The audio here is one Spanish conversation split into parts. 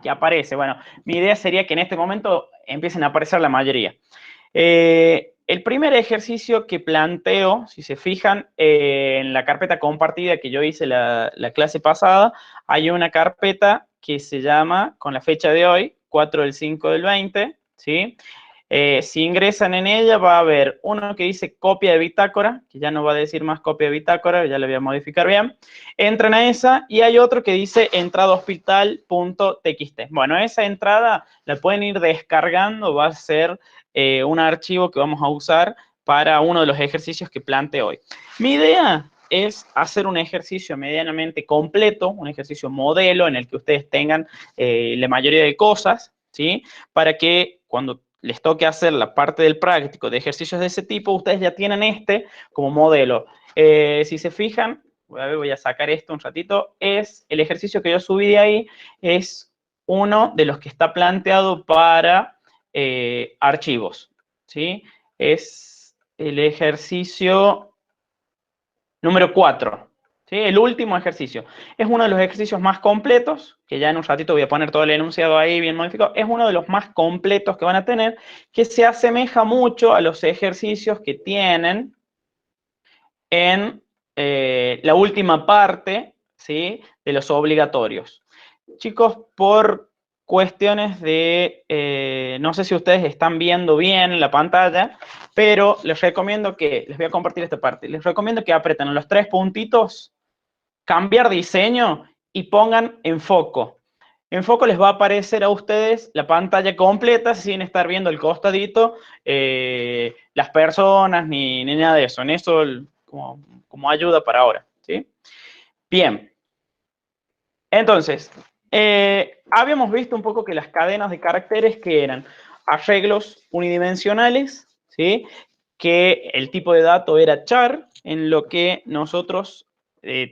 que aparece. Bueno, mi idea sería que en este momento empiecen a aparecer la mayoría. El primer ejercicio que planteo, si se fijan, en la carpeta compartida que yo hice la clase pasada, hay una carpeta que se llama, con la fecha de hoy, 4/5/20, ¿sí? Si ingresan en ella va a haber uno que dice copia de bitácora, que ya no va a decir más copia de bitácora, ya lo voy a modificar bien. Entran a esa y hay otro que dice entradahospital.txt. Bueno, esa entrada la pueden ir descargando, va a ser un archivo que vamos a usar para uno de los ejercicios que planteé hoy. Mi idea es hacer un ejercicio medianamente completo, un ejercicio modelo en el que ustedes tengan la mayoría de cosas, ¿sí? Para que cuando les toque hacer la parte del práctico de ejercicios de ese tipo, ustedes ya tienen este como modelo. Si se fijan, voy a sacar esto un ratito, es el ejercicio que yo subí de ahí, es uno de los que está planteado para archivos, ¿sí? Es el ejercicio número 4, ¿sí? El último ejercicio. Es uno de los ejercicios más completos, que ya en un ratito voy a poner todo el enunciado ahí bien modificado. Es uno de los más completos que van a tener, que se asemeja mucho a los ejercicios que tienen en la última parte, ¿sí? De los obligatorios. Chicos, por cuestiones de, no sé si ustedes están viendo bien la pantalla, pero les recomiendo que, les voy a compartir esta parte, les recomiendo que aprieten los 3 puntitos, cambiar diseño y pongan en foco. En foco les va a aparecer a ustedes la pantalla completa sin estar viendo el costadito, las personas ni nada de eso. En eso como ayuda para ahora, ¿sí? Bien. Entonces, habíamos visto un poco que las cadenas de caracteres que eran arreglos unidimensionales, ¿sí? Que el tipo de dato era char, en lo que nosotros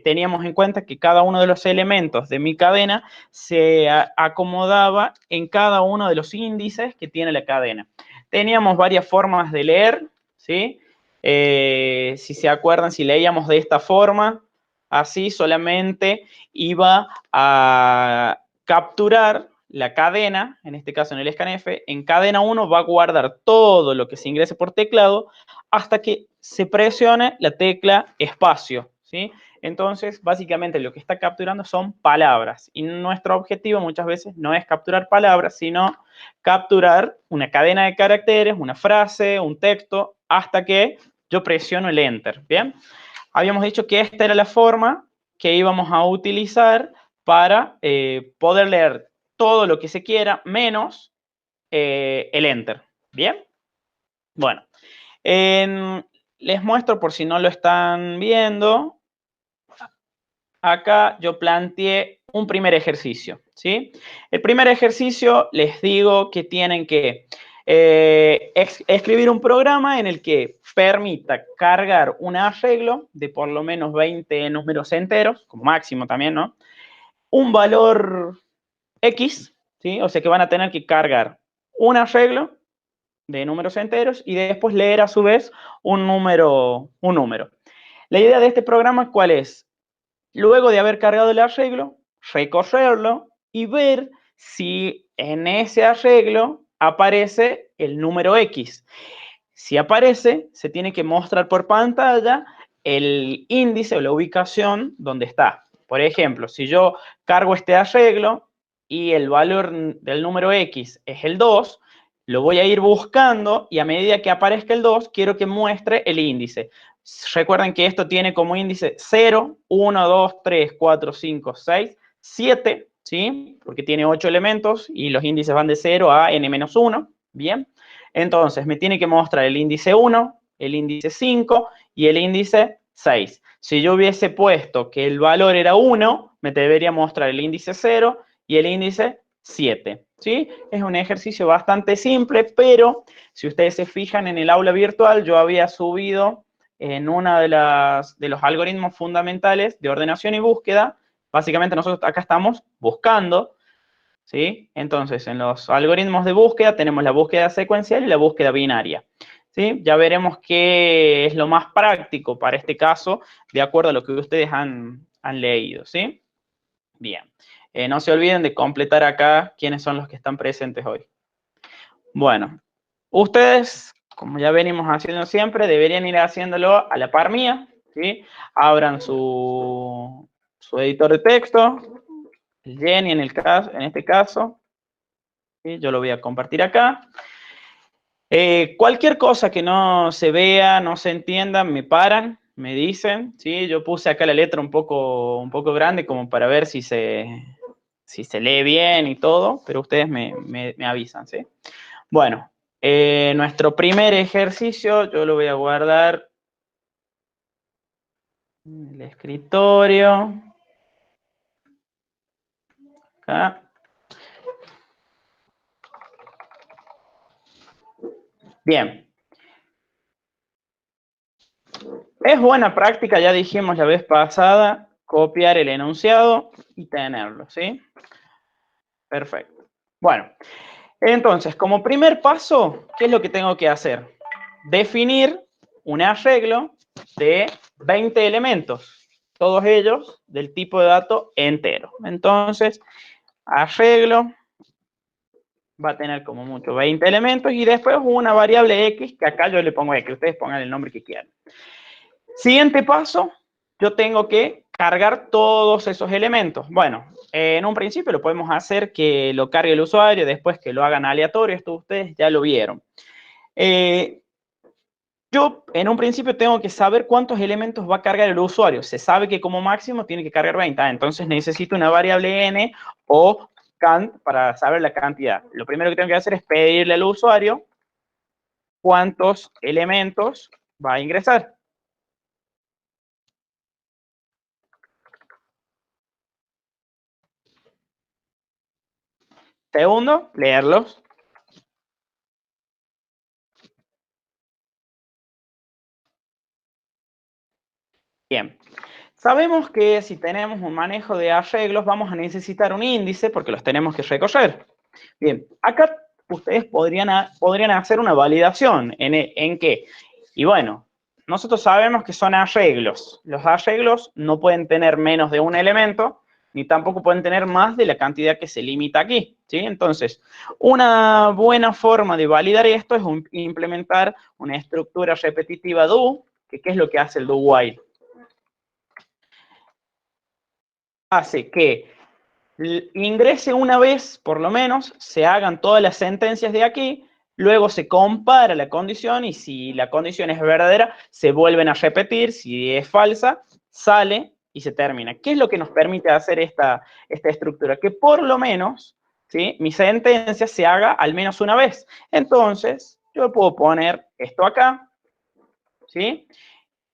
teníamos en cuenta que cada uno de los elementos de mi cadena se acomodaba en cada uno de los índices que tiene la cadena. Teníamos varias formas de leer, ¿sí? Si se acuerdan, si leíamos de esta forma, así solamente iba a capturar la cadena, en este caso en el scanf, en cadena 1 va a guardar todo lo que se ingrese por teclado hasta que se presione la tecla espacio, ¿sí? Entonces, básicamente lo que está capturando son palabras y nuestro objetivo muchas veces no es capturar palabras, sino capturar una cadena de caracteres, una frase, un texto, hasta que yo presiono el Enter, ¿bien? Habíamos dicho que esta era la forma que íbamos a utilizar para poder leer todo lo que se quiera, menos el Enter. ¿Bien? Bueno, les muestro por si no lo están viendo. Acá yo planteé un primer ejercicio, ¿sí? El primer ejercicio les digo que tienen que escribir un programa en el que permita cargar un arreglo de por lo menos 20 números enteros, como máximo también, ¿no? Un valor X, ¿sí? O sea que van a tener que cargar un arreglo de números enteros y después leer a su vez un número. La idea de este programa, ¿cuál es? Luego de haber cargado el arreglo, recorrerlo y ver si en ese arreglo aparece el número X. Si aparece, se tiene que mostrar por pantalla el índice o la ubicación donde está. Por ejemplo, si yo cargo este arreglo y el valor del número X es el 2, lo voy a ir buscando y a medida que aparezca el 2, quiero que muestre el índice. Recuerden que esto tiene como índice 0, 1, 2, 3, 4, 5, 6, 7, ¿sí? Porque tiene 8 elementos y los índices van de 0 a n-1, ¿bien? Entonces, me tiene que mostrar el índice 1, el índice 5 y el índice 6. Si yo hubiese puesto que el valor era 1, me debería mostrar el índice 0 y el índice 7, ¿sí? Es un ejercicio bastante simple, pero si ustedes se fijan en el aula virtual, yo había subido en una de los algoritmos fundamentales de ordenación y búsqueda. Básicamente nosotros acá estamos buscando, ¿sí? Entonces, en los algoritmos de búsqueda tenemos la búsqueda secuencial y la búsqueda binaria, ¿sí? Ya veremos qué es lo más práctico para este caso, de acuerdo a lo que ustedes han leído, ¿sí? Bien. No se olviden de completar acá quiénes son los que están presentes hoy. Bueno, ustedes, como ya venimos haciendo siempre, deberían ir haciéndolo a la par mía, ¿sí? Abran su editor de texto, el Jenny en este caso, ¿sí? Yo lo voy a compartir acá. Cualquier cosa que no se vea, no se entienda, me paran, me dicen, ¿sí? Yo puse acá la letra un poco grande como para ver si se lee bien y todo, pero ustedes me avisan, ¿sí? Bueno, nuestro primer ejercicio yo lo voy a guardar en el escritorio. Acá. Bien. Es buena práctica, ya dijimos la vez pasada, copiar el enunciado y tenerlo, ¿sí? Perfecto. Bueno, entonces, como primer paso, ¿qué es lo que tengo que hacer? Definir un arreglo de 20 elementos, todos ellos del tipo de dato entero. Entonces, arreglo va a tener como mucho 20 elementos y después una variable X, que acá yo le pongo X, ustedes pongan el nombre que quieran. Siguiente paso, yo tengo que cargar todos esos elementos. Bueno, en un principio lo podemos hacer que lo cargue el usuario, después que lo hagan aleatorio, esto ustedes ya lo vieron. Yo en un principio tengo que saber cuántos elementos va a cargar el usuario. Se sabe que como máximo tiene que cargar 20, entonces necesito una variable n o cant para saber la cantidad. Lo primero que tengo que hacer es pedirle al usuario cuántos elementos va a ingresar. Segundo, leerlos. Bien. Sabemos que si tenemos un manejo de arreglos vamos a necesitar un índice porque los tenemos que recorrer. Bien, acá ustedes podrían hacer una validación. ¿En qué? Y bueno, nosotros sabemos que son arreglos. Los arreglos no pueden tener menos de un elemento, ni tampoco pueden tener más de la cantidad que se limita aquí, ¿sí? Entonces, una buena forma de validar esto es implementar una estructura repetitiva do, que ¿qué es lo que hace el do while? Hace que ingrese una vez, por lo menos, se hagan todas las sentencias de aquí, luego se compara la condición y si la condición es verdadera, se vuelven a repetir, si es falsa, sale y se termina. ¿Qué es lo que nos permite hacer esta estructura? Que por lo menos, ¿sí?, mi sentencia se haga al menos una vez. Entonces, yo puedo poner esto acá, ¿sí?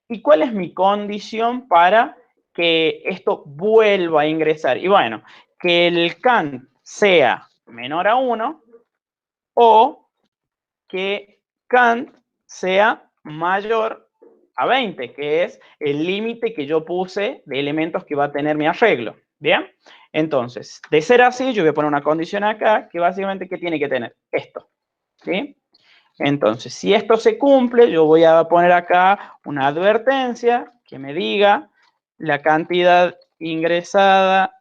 ¿Y cuál es mi condición para que esto vuelva a ingresar? Y bueno, que el cant sea menor a 1 o que cant sea mayor a 20, que es el límite que yo puse de elementos que va a tener mi arreglo. ¿Bien? Entonces, de ser así, yo voy a poner una condición acá que básicamente, ¿qué tiene que tener? Esto. ¿Sí? Entonces, si esto se cumple, yo voy a poner acá una advertencia que me diga la cantidad ingresada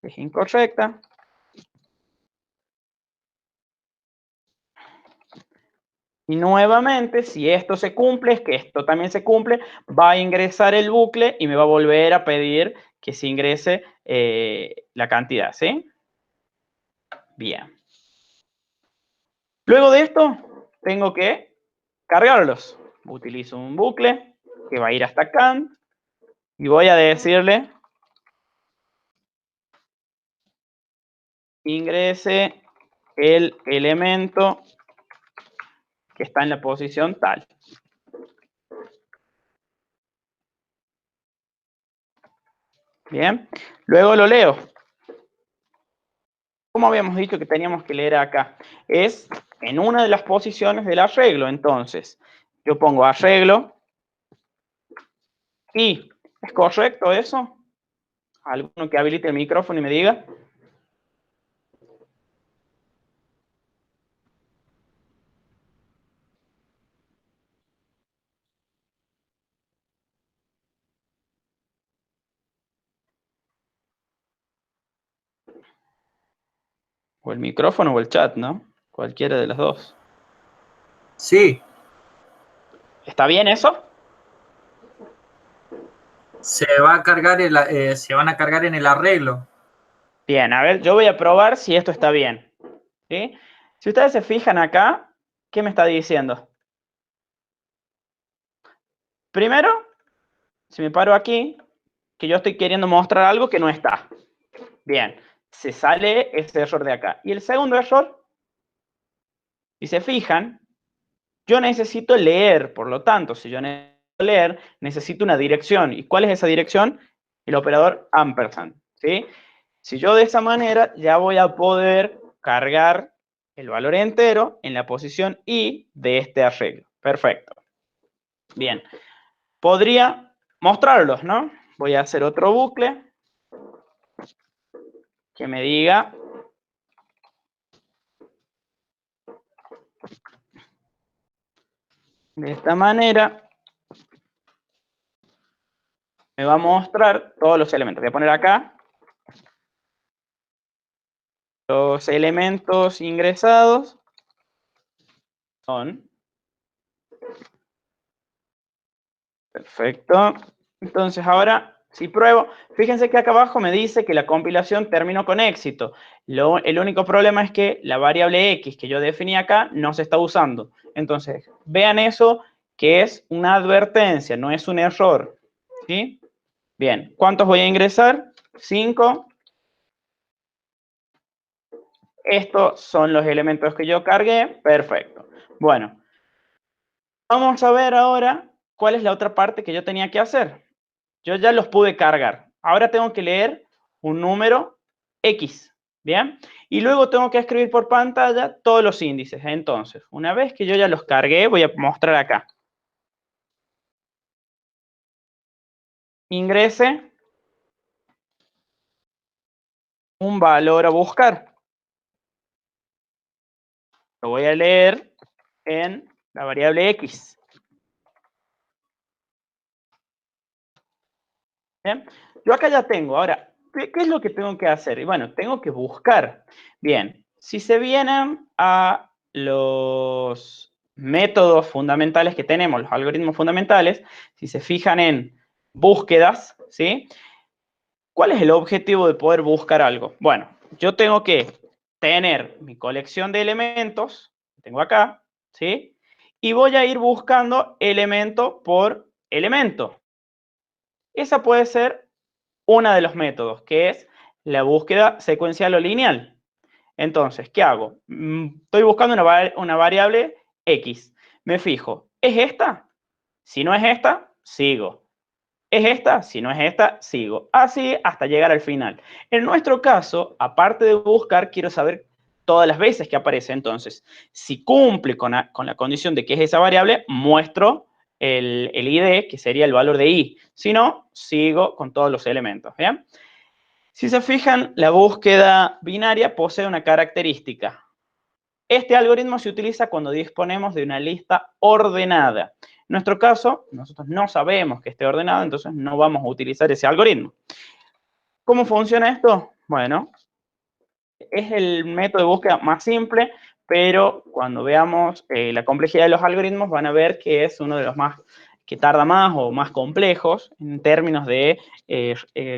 es incorrecta. Y nuevamente, si esto se cumple, es que esto también se cumple, va a ingresar el bucle y me va a volver a pedir que se ingrese la cantidad, ¿sí? Bien. Luego de esto, tengo que cargarlos. Utilizo un bucle que va a ir hasta cant y voy a decirle ingrese el elemento que está en la posición tal. Bien, luego lo leo. Como habíamos dicho que teníamos que leer acá, es en una de las posiciones del arreglo. Entonces, yo pongo arreglo y ¿es correcto eso? ¿Alguno que habilite el micrófono y me diga? O el micrófono o el chat, ¿no? Cualquiera de las dos. Sí. ¿Está bien eso? Se van a cargar en el arreglo. Bien, a ver, yo voy a probar si esto está bien. ¿Sí? Si ustedes se fijan acá, ¿qué me está diciendo? Primero, si me paro aquí, que yo estoy queriendo mostrar algo que no está. Bien, se sale ese error de acá. Y el segundo error, si se fijan, yo necesito leer, por lo tanto, si yo necesito leer, necesito una dirección. ¿Y cuál es esa dirección? El operador ampersand, ¿sí? Si yo de esa manera ya voy a poder cargar el valor entero en la posición I de este arreglo. Perfecto. Bien, podría mostrarlos, ¿no? Voy a hacer otro bucle que me diga de esta manera, me va a mostrar todos los elementos. Voy a poner acá los elementos ingresados son. Perfecto. Entonces ahora, si pruebo, fíjense que acá abajo me dice que la compilación terminó con éxito. El único problema es que la variable x que yo definí acá no se está usando. Entonces, vean eso que es una advertencia, no es un error. ¿Sí? Bien, ¿cuántos voy a ingresar? 5. Estos son los elementos que yo cargué. Perfecto. Bueno, vamos a ver ahora cuál es la otra parte que yo tenía que hacer. Yo ya los pude cargar. Ahora tengo que leer un número X, ¿bien? Y luego tengo que escribir por pantalla todos los índices. Entonces, una vez que yo ya los cargué, voy a mostrar acá. Ingrese un valor a buscar. Lo voy a leer en la variable X. ¿Bien? Yo acá ya tengo. Ahora, ¿qué es lo que tengo que hacer? Y bueno, tengo que buscar. Bien, si se vienen a los métodos fundamentales que tenemos, los algoritmos fundamentales, si se fijan en búsquedas, ¿sí? ¿Cuál es el objetivo de poder buscar algo? Bueno, yo tengo que tener mi colección de elementos, que tengo acá, ¿sí? Y voy a ir buscando elemento por elemento. Esa puede ser uno de los métodos, que es la búsqueda secuencial o lineal. Entonces, ¿qué hago? Estoy buscando una variable X. Me fijo, ¿es esta? Si no es esta, sigo. ¿Es esta? Si no es esta, sigo. Así hasta llegar al final. En nuestro caso, aparte de buscar, quiero saber todas las veces que aparece. Entonces, si cumple con la condición de que es esa variable, muestro el ID, que sería el valor de I. Si no, sigo con todos los elementos. ¿Bien? Si se fijan, la búsqueda binaria posee una característica. Este algoritmo se utiliza cuando disponemos de una lista ordenada. En nuestro caso, nosotros no sabemos que esté ordenada, entonces no vamos a utilizar ese algoritmo. ¿Cómo funciona esto? Bueno, es el método de búsqueda más simple, pero cuando veamos la complejidad de los algoritmos van a ver que es uno de los más que tarda más o más complejos en términos de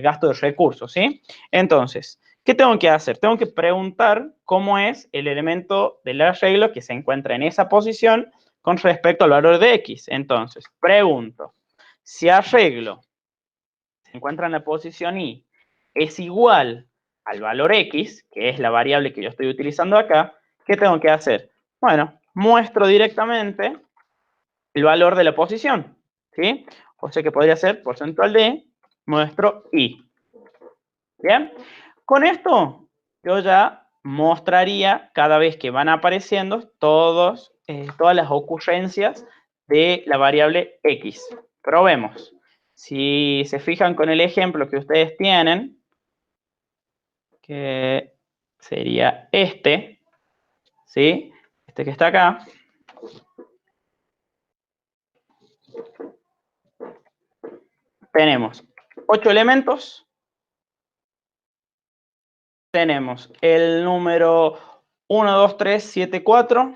gasto de recursos, ¿sí? Entonces, ¿qué tengo que hacer? Tengo que preguntar cómo es el elemento del arreglo que se encuentra en esa posición con respecto al valor de X. Entonces, pregunto, si arreglo se encuentra en la posición Y es igual al valor X, que es la variable que yo estoy utilizando acá, ¿qué tengo que hacer? Bueno, muestro directamente el valor de la posición, ¿sí? O sea que podría ser porcentual de, muestro I. ¿Bien? Con esto yo ya mostraría cada vez que van apareciendo todas las ocurrencias de la variable X. Probemos. Si se fijan con el ejemplo que ustedes tienen, que sería este, ¿sí? Este que está acá. Tenemos 8 elementos, tenemos el número 1, 2, 3, 7, 4.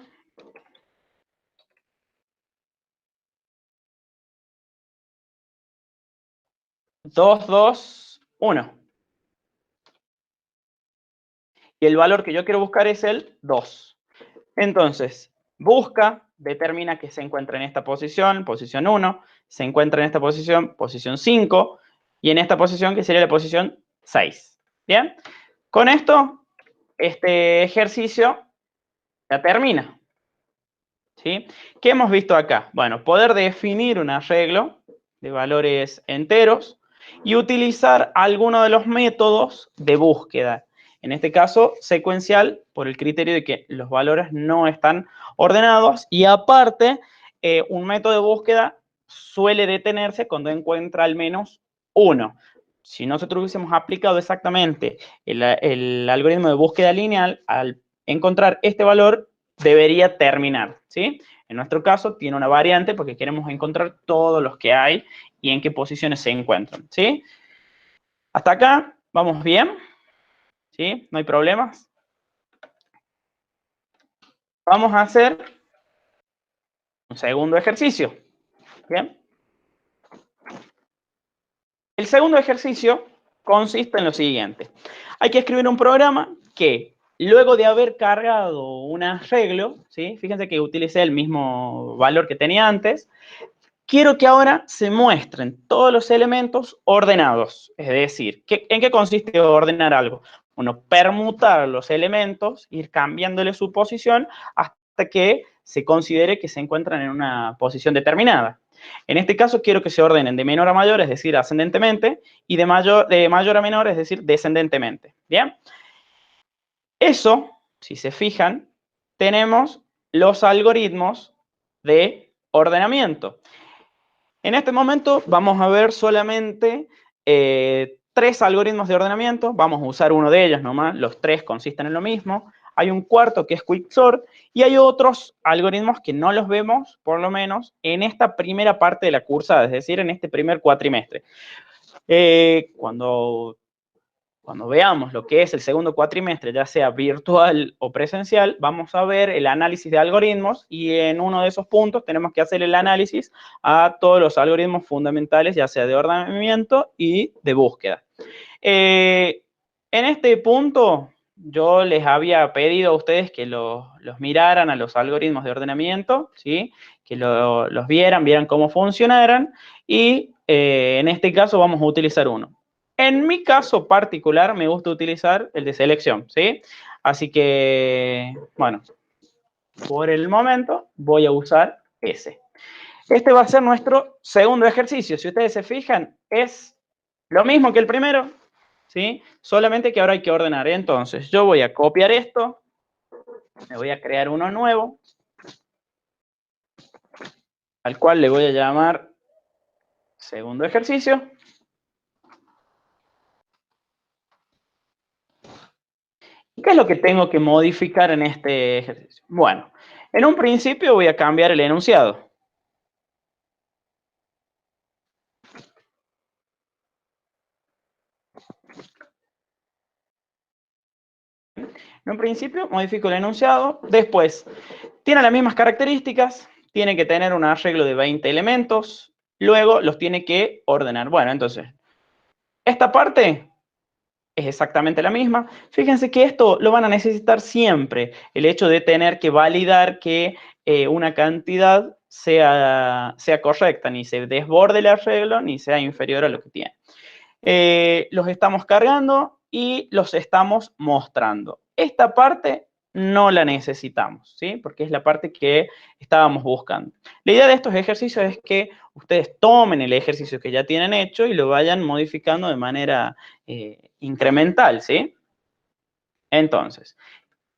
Dos, 2, 1. Y el valor que yo quiero buscar es el 2. Entonces, busca, determina que se encuentra en esta posición, posición 1, se encuentra en esta posición, posición 5, y en esta posición, que sería la posición 6. ¿Bien? Con esto, este ejercicio ya termina. ¿Sí? ¿Qué hemos visto acá? Bueno, poder definir un arreglo de valores enteros y utilizar alguno de los métodos de búsqueda. En este caso, secuencial, por el criterio de que los valores no están ordenados y aparte, un método de búsqueda suele detenerse cuando encuentra al menos uno. Si nosotros hubiésemos aplicado exactamente el algoritmo de búsqueda lineal, al encontrar este valor, debería terminar, ¿sí? En nuestro caso, tiene una variante porque queremos encontrar todos los que hay y en qué posiciones se encuentran, ¿sí? Hasta acá, ¿vamos bien? ¿Sí? ¿No hay problemas? Vamos a hacer un segundo ejercicio, ¿bien? El segundo ejercicio consiste en lo siguiente. Hay que escribir un programa que, luego de haber cargado un arreglo, ¿sí? Fíjense que utilicé el mismo valor que tenía antes, quiero que ahora se muestren todos los elementos ordenados. Es decir, ¿en qué consiste ordenar algo? Bueno, permutar los elementos, ir cambiándole su posición hasta que se considere que se encuentran en una posición determinada. En este caso, quiero que se ordenen de menor a mayor, es decir, ascendentemente, y de mayor a menor, es decir, descendentemente. ¿Bien? Eso, si se fijan, tenemos los algoritmos de ordenamiento. En este momento vamos a ver solamente 3 algoritmos de ordenamiento. Vamos a usar uno de ellos nomás. Los 3 consisten en lo mismo. Hay un cuarto que es Quicksort y hay otros algoritmos que no los vemos, por lo menos, en esta primera parte de la cursada, es decir, en este primer cuatrimestre. Cuando veamos lo que es el segundo cuatrimestre, ya sea virtual o presencial, vamos a ver el análisis de algoritmos y en uno de esos puntos tenemos que hacer el análisis a todos los algoritmos fundamentales, ya sea de ordenamiento y de búsqueda. En este punto, yo les había pedido a ustedes que los miraran a los algoritmos de ordenamiento, ¿sí? Que los vieran cómo funcionaran y en este caso vamos a utilizar uno. En mi caso particular me gusta utilizar el de selección, ¿sí? Así que, bueno, por el momento voy a usar ese. Este va a ser nuestro segundo ejercicio. Si ustedes se fijan, es lo mismo que el primero, ¿sí? Solamente que ahora hay que ordenar. Entonces, yo voy a copiar esto, me voy a crear uno nuevo, al cual le voy a llamar segundo ejercicio. ¿Qué es lo que tengo que modificar en este ejercicio? Bueno, en un principio voy a cambiar el enunciado. En un principio modifico el enunciado, después tiene las mismas características, tiene que tener un arreglo de 20 elementos, luego los tiene que ordenar. Bueno, entonces, esta parte es exactamente la misma. Fíjense que esto lo van a necesitar siempre, el hecho de tener que validar que una cantidad sea correcta, ni se desborde el arreglo, ni sea inferior a lo que tiene. Los estamos cargando y los estamos mostrando. Esta parte no la necesitamos, ¿sí? Porque es la parte que estábamos buscando. La idea de estos ejercicios es que ustedes tomen el ejercicio que ya tienen hecho y lo vayan modificando de manera incremental, ¿sí? Entonces,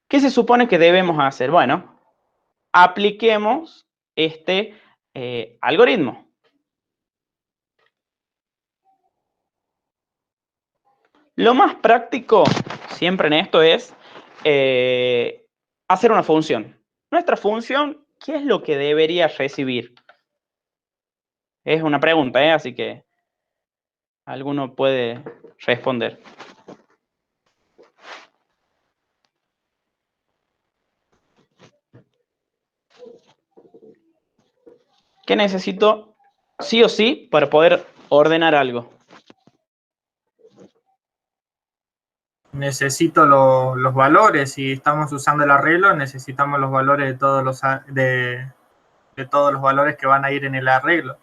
¿qué se supone que debemos hacer? Bueno, apliquemos este algoritmo. Lo más práctico siempre en esto es hacer una función. Nuestra función, ¿qué es lo que debería recibir? Es una pregunta, ¿eh? Así que alguno puede responder. ¿Qué necesito sí o sí para poder ordenar algo? Necesito los valores. Si estamos usando el arreglo, necesitamos los valores de todos los valores que van a ir en el arreglo.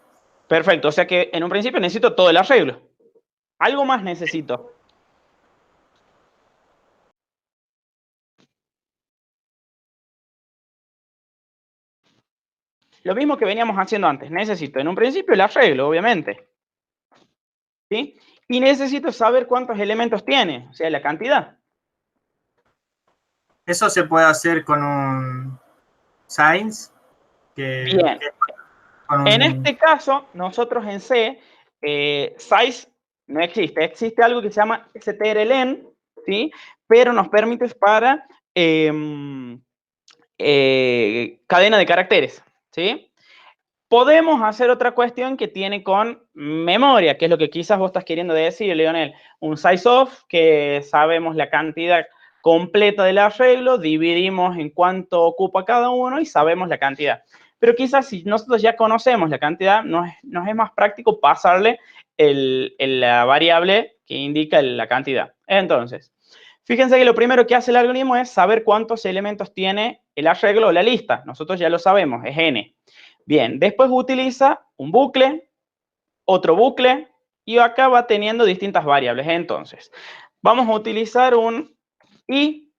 Perfecto, o sea que en un principio necesito todo el arreglo. Algo más necesito. Lo mismo que veníamos haciendo antes. Necesito en un principio el arreglo, obviamente. ¿Sí? Y necesito saber cuántos elementos tiene, o sea, la cantidad. Eso se puede hacer con un Science, Bien. En este caso, nosotros en C, size no existe. Existe algo que se llama strlen, ¿sí? Pero nos permite para cadena de caracteres, ¿sí? Podemos hacer otra cuestión que tiene con memoria, que es lo que quizás vos estás queriendo decir, Leonel. Un size of, que sabemos la cantidad completa del arreglo, dividimos en cuánto ocupa cada uno y sabemos la cantidad. Pero quizás si nosotros ya conocemos la cantidad, nos es más práctico pasarle la variable que indica la cantidad. Entonces, fíjense que lo primero que hace el algoritmo es saber cuántos elementos tiene el arreglo o la lista. Nosotros ya lo sabemos, es n. Bien, después utiliza un bucle, otro bucle, y acá va teniendo distintas variables. Entonces, vamos a utilizar un i,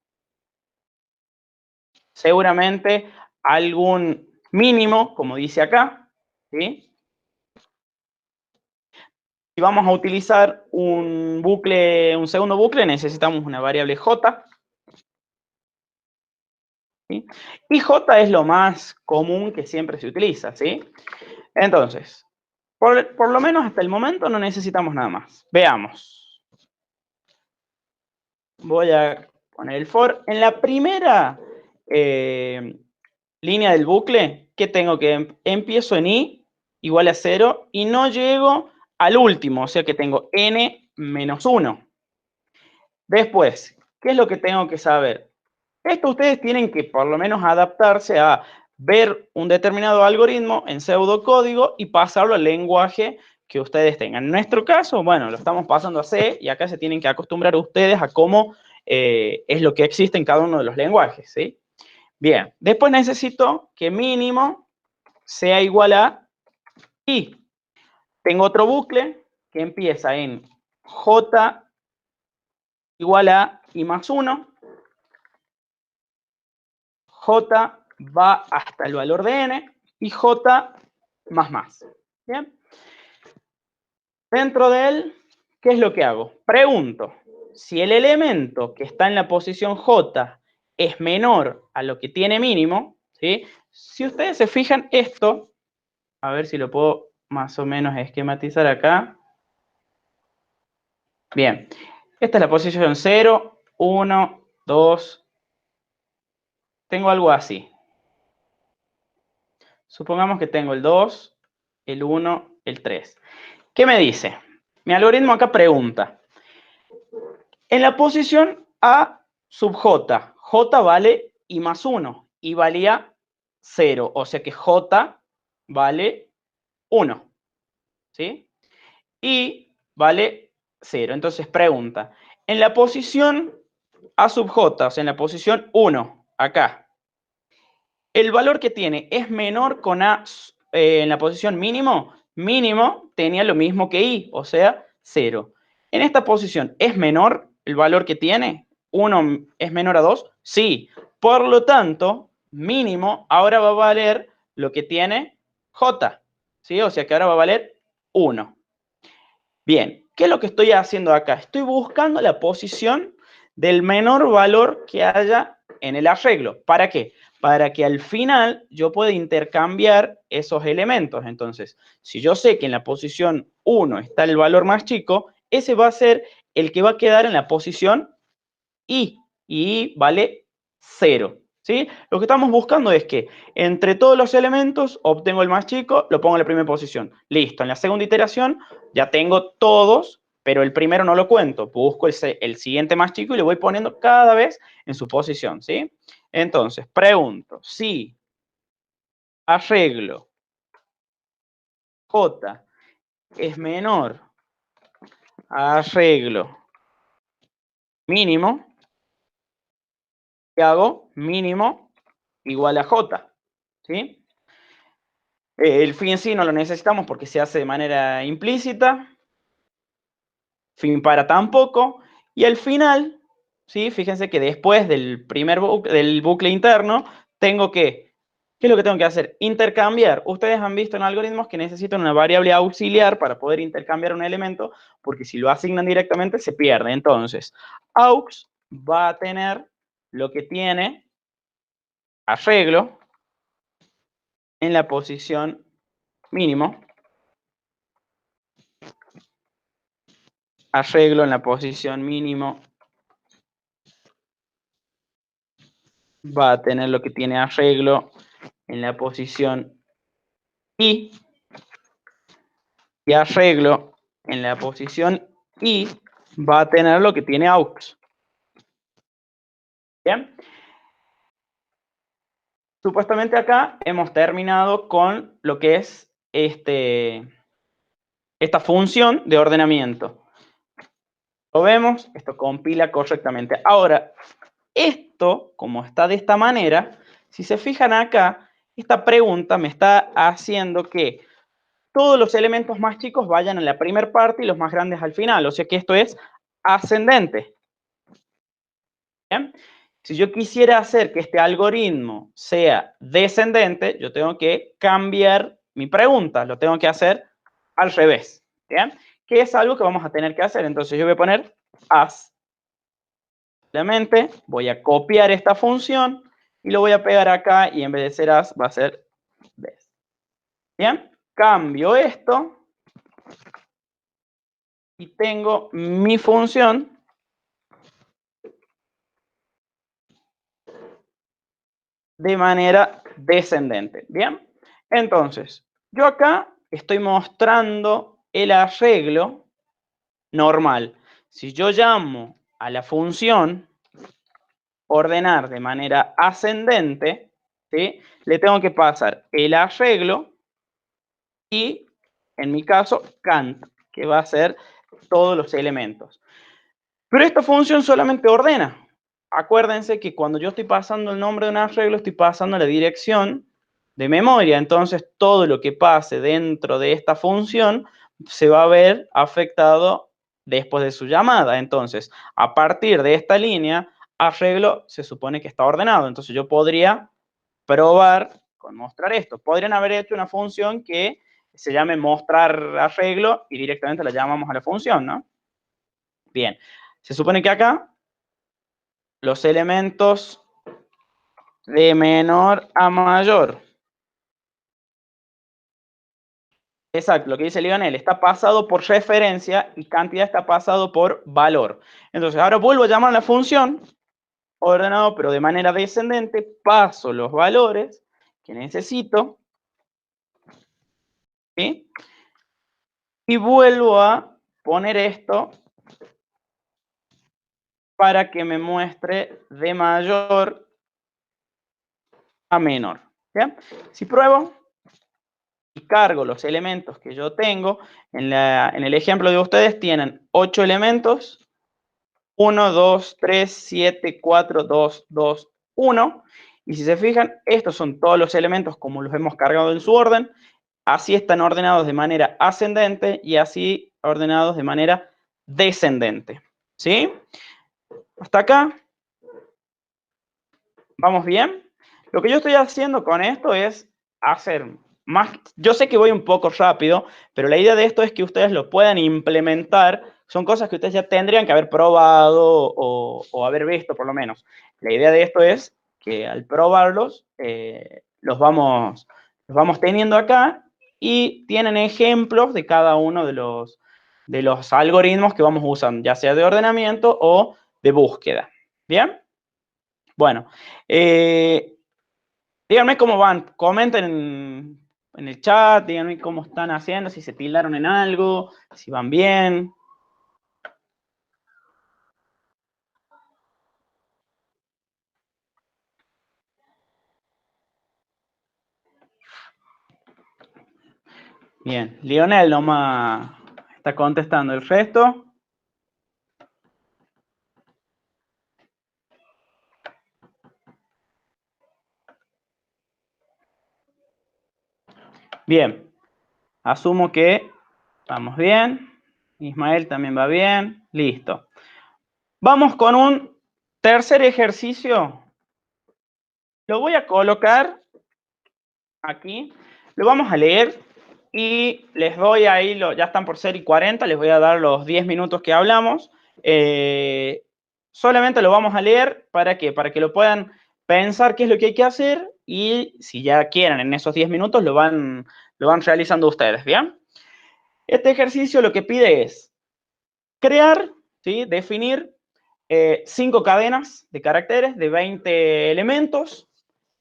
seguramente algún mínimo, como dice acá, ¿sí? Si vamos a utilizar un bucle, un segundo bucle, necesitamos una variable j, ¿sí? Y j es lo más común que siempre se utiliza, ¿sí? Entonces, por lo menos hasta el momento no necesitamos nada más. Veamos. Voy a poner el for. En la primera línea del bucle, ¿qué tengo? Que empiezo en i igual a 0 y no llego al último, o sea que tengo n menos 1. Después, ¿qué es lo que tengo que saber? Esto ustedes tienen que por lo menos adaptarse a ver un determinado algoritmo en pseudocódigo y pasarlo al lenguaje que ustedes tengan. En nuestro caso, bueno, lo estamos pasando a C y acá se tienen que acostumbrar ustedes a cómo es lo que existe en cada uno de los lenguajes, ¿sí? Bien, después necesito que mínimo sea igual a i. Tengo otro bucle que empieza en j igual a i más 1. J va hasta el valor de n y J más. ¿Bien? Dentro de él, ¿qué es lo que hago? Pregunto, si el elemento que está en la posición J es menor a lo que tiene mínimo, ¿sí? Si ustedes se fijan esto, a ver si lo puedo más o menos esquematizar acá. Bien, esta es la posición 0, 1, 2, tengo algo así. Supongamos que tengo el 2, el 1, el 3. ¿Qué me dice? Mi algoritmo acá pregunta. En la posición A sub J, J vale I más 1 y valía 0, o sea que J vale 1, ¿sí? Y vale 0. Entonces pregunta, en la posición A sub J, o sea, en la posición 1, acá, ¿el valor que tiene es menor con A en la posición mínimo? Mínimo tenía lo mismo que I, o sea, 0. En esta posición, ¿es menor el valor que tiene? ¿1 es menor a 2? Sí. Por lo tanto, mínimo ahora va a valer lo que tiene J. ¿Sí? O sea que ahora va a valer 1. Bien, ¿qué es lo que estoy haciendo acá? Estoy buscando la posición del menor valor que haya en el arreglo. ¿Para qué? Para que al final yo pueda intercambiar esos elementos. Entonces, si yo sé que en la posición 1 está el valor más chico, ese va a ser el que va a quedar en la posición I. Y I vale 0. ¿Sí? Lo que estamos buscando es que entre todos los elementos obtengo el más chico, lo pongo en la primera posición. Listo. En la segunda iteración ya tengo todos, pero el primero no lo cuento. Busco el siguiente más chico y lo voy poniendo cada vez en su posición. ¿Sí? Entonces, pregunto, si arreglo J es menor a arreglo mínimo, ¿qué hago? Mínimo igual a J, ¿sí? El fin sí no lo necesitamos porque se hace de manera implícita. Fin para tampoco. Y al final, ¿sí? Fíjense que después del del bucle interno, tengo que, ¿qué es lo que tengo que hacer? Intercambiar. Ustedes han visto en algoritmos que necesitan una variable auxiliar para poder intercambiar un elemento, porque si lo asignan directamente se pierde. Entonces, aux va a tener lo que tiene arreglo en la posición mínimo. Arreglo en la posición mínimo va a tener lo que tiene arreglo en la posición I, y arreglo en la posición I va a tener lo que tiene aux. Bien. Supuestamente acá hemos terminado con lo que es esta función de ordenamiento. Lo vemos, esto compila correctamente. Ahora, esto, como está de esta manera, si se fijan acá, esta pregunta me está haciendo que todos los elementos más chicos vayan en la primera parte y los más grandes al final. O sea que esto es ascendente. ¿Bien? Si yo quisiera hacer que este algoritmo sea descendente, yo tengo que cambiar mi pregunta. Lo tengo que hacer al revés. ¿Bien? Que es algo que vamos a tener que hacer. Entonces yo voy a poner as. Simplemente voy a copiar esta función y lo voy a pegar acá y en vez de ser as va a ser des. Bien, cambio esto y tengo mi función de manera descendente. Bien, entonces yo acá estoy mostrando el arreglo normal. Si yo llamo a la función ordenar de manera ascendente, ¿sí? Le tengo que pasar el arreglo y, en mi caso, Kant, que va a ser todos los elementos. Pero esta función solamente ordena. Acuérdense que cuando yo estoy pasando el nombre de un arreglo, estoy pasando la dirección de memoria. Entonces, todo lo que pase dentro de esta función se va a ver afectado después de su llamada. Entonces, a partir de esta línea, arreglo se supone que está ordenado. Entonces, yo podría probar con mostrar esto. Podrían haber hecho una función que se llame mostrar arreglo y directamente la llamamos a la función, ¿no? Bien, se supone que acá los elementos de menor a mayor. Exacto, lo que dice Lionel, está pasado por referencia y cantidad está pasado por valor. Entonces, ahora vuelvo a llamar a la función ordenado, pero de manera descendente, paso los valores que necesito, ¿sí? Y vuelvo a poner esto para que me muestre de mayor a menor. ¿Bien? Si pruebo y cargo los elementos que yo tengo, en el ejemplo de ustedes tienen 8 elementos, 1, 2, 3, 7, 4, 2, 2, 1. Y si se fijan, estos son todos los elementos como los hemos cargado en su orden. Así están ordenados de manera ascendente y así ordenados de manera descendente. ¿Sí? Hasta acá. ¿Vamos bien? Lo que yo estoy haciendo con esto es hacer más. Yo sé que voy un poco rápido, pero la idea de esto es que ustedes lo puedan implementar. Son cosas que ustedes ya tendrían que haber probado o haber visto por lo menos. La idea de esto es que al probarlos, los vamos teniendo acá y tienen ejemplos de cada uno de los algoritmos que vamos usando, ya sea de ordenamiento o de búsqueda. ¿Bien? Bueno, díganme cómo van, comenten en el chat, díganme cómo están haciendo, si se tildaron en algo, si van bien. Bien, Lionel nomás está contestando el resto. Bien, asumo que vamos bien. Ismael también va bien. Listo. Vamos con un tercer ejercicio. Lo voy a colocar aquí. Lo vamos a leer y les doy ahí, ya están por ser y 40, les voy a dar los 10 minutos que hablamos. Solamente lo vamos a leer, ¿para qué? Para que lo puedan pensar qué es lo que hay que hacer y si ya quieren en esos 10 minutos lo van realizando ustedes, ¿bien? Este ejercicio lo que pide es crear, ¿sí? Definir 5 cadenas de caracteres de 20 elementos,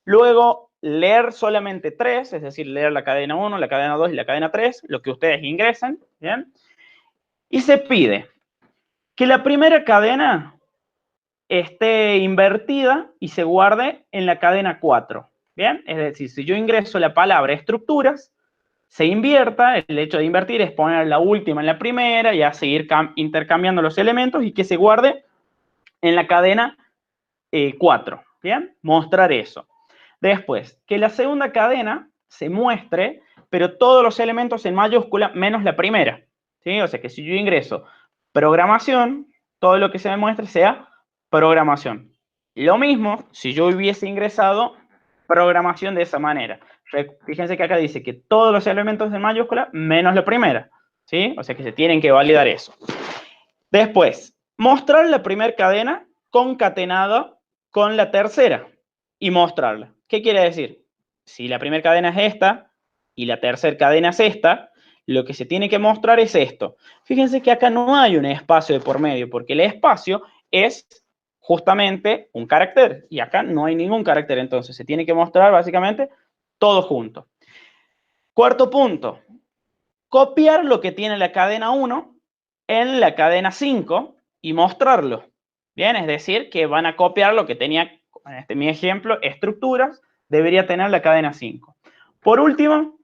luego leer solamente 3, es decir, leer la cadena 1, la cadena 2 y la cadena 3, lo que ustedes ingresen, ¿bien? Y se pide que la primera cadena esté invertida y se guarde en la cadena 4, ¿bien? Es decir, si yo ingreso la palabra estructuras, se invierta, el hecho de invertir es poner la última en la primera y así ir intercambiando los elementos y que se guarde en la cadena 4, ¿bien? Mostrar eso. Después, que la segunda cadena se muestre, pero todos los elementos en mayúscula menos la primera, ¿sí? O sea que si yo ingreso programación, todo lo que se me muestre sea programación. Lo mismo si yo hubiese ingresado programación de esa manera. Fíjense que acá dice que todos los elementos en mayúscula menos la primera, ¿sí? O sea que se tienen que validar eso. Después, mostrar la primera cadena concatenada con la tercera y mostrarla. ¿Qué quiere decir? Si la primera cadena es esta y la tercera cadena es esta, lo que se tiene que mostrar es esto. Fíjense que acá no hay un espacio de por medio, porque el espacio es justamente un carácter y acá no hay ningún carácter, entonces se tiene que mostrar básicamente todo junto. Cuarto punto, copiar lo que tiene la cadena 1 en la cadena 5 y mostrarlo. Bien, es decir, que van a copiar lo que tenía, en mi ejemplo, estructuras, debería tener la cadena 5. Por último,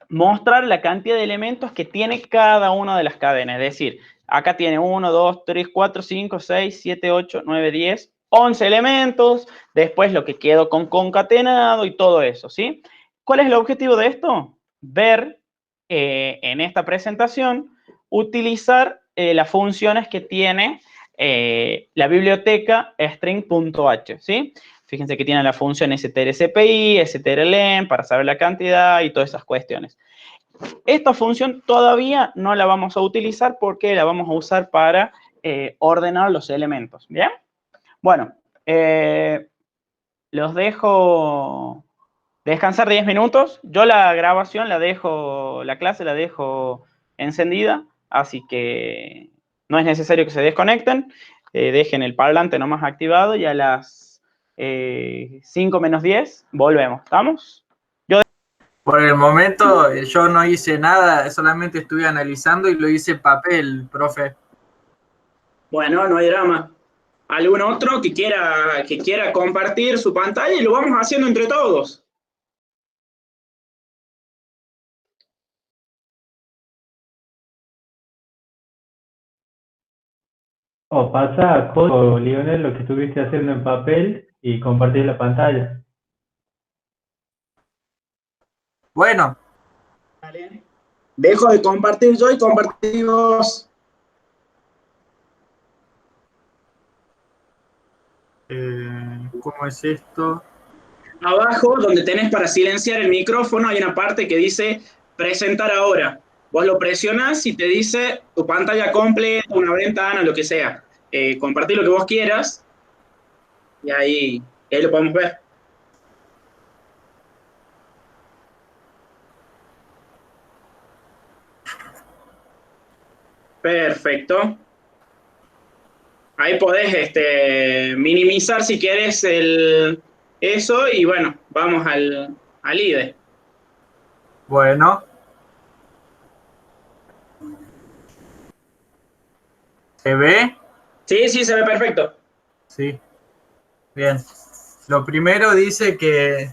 mostrar la cantidad de elementos que tiene cada una de las cadenas. Es decir, acá tiene 1, 2, 3, 4, 5, 6, 7, 8, 9, 10, 11 elementos. Después lo que quedó con concatenado y todo eso, ¿sí? ¿Cuál es el objetivo de esto? Ver en esta presentación, utilizar las funciones que tiene la biblioteca string.h, ¿sí? Fíjense que tiene la función strcpy, strlen para saber la cantidad y todas esas cuestiones. Esta función todavía no la vamos a utilizar porque la vamos a usar para ordenar los elementos, ¿bien? Bueno, los dejo descansar 10 minutos. Yo la grabación la dejo, la clase la dejo encendida, así que no es necesario que se desconecten. Dejen el parlante nomás activado y a las 5 menos 10 volvemos. ¿Estamos? Por el momento yo no hice nada, solamente estuve analizando y lo hice en papel, profe. Bueno, no hay drama. ¿Algún otro que quiera compartir su pantalla y lo vamos haciendo entre todos? O pasa a código, Lionel, lo que estuviste haciendo en papel y compartir la pantalla. Bueno, Vale. Dejo de compartir yo y compartimos. ¿cómo es esto? Abajo, donde tenés para silenciar el micrófono, hay una parte que dice presentar ahora. Vos lo presionás y te dice tu pantalla completa, una ventana, lo que sea. Compartir lo que vos quieras y ahí lo podemos ver. Perfecto. Ahí podés minimizar si quieres eso y bueno, vamos al IDE. Bueno, ¿se ve? Sí, sí, se ve perfecto. Sí, bien. Lo primero dice que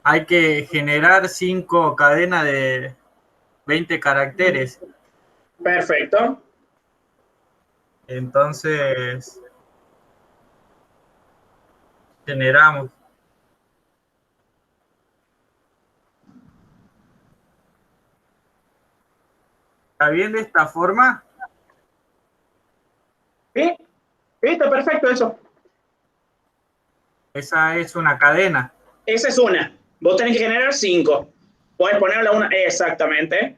hay que generar 5 cadenas 20 caracteres. Perfecto. Entonces, generamos. ¿Está bien de esta forma? ¿Sí? ¿Sí? Está perfecto eso. Esa es una cadena. Esa es una. Vos tenés que generar 5. Podés ponerla una. Exactamente.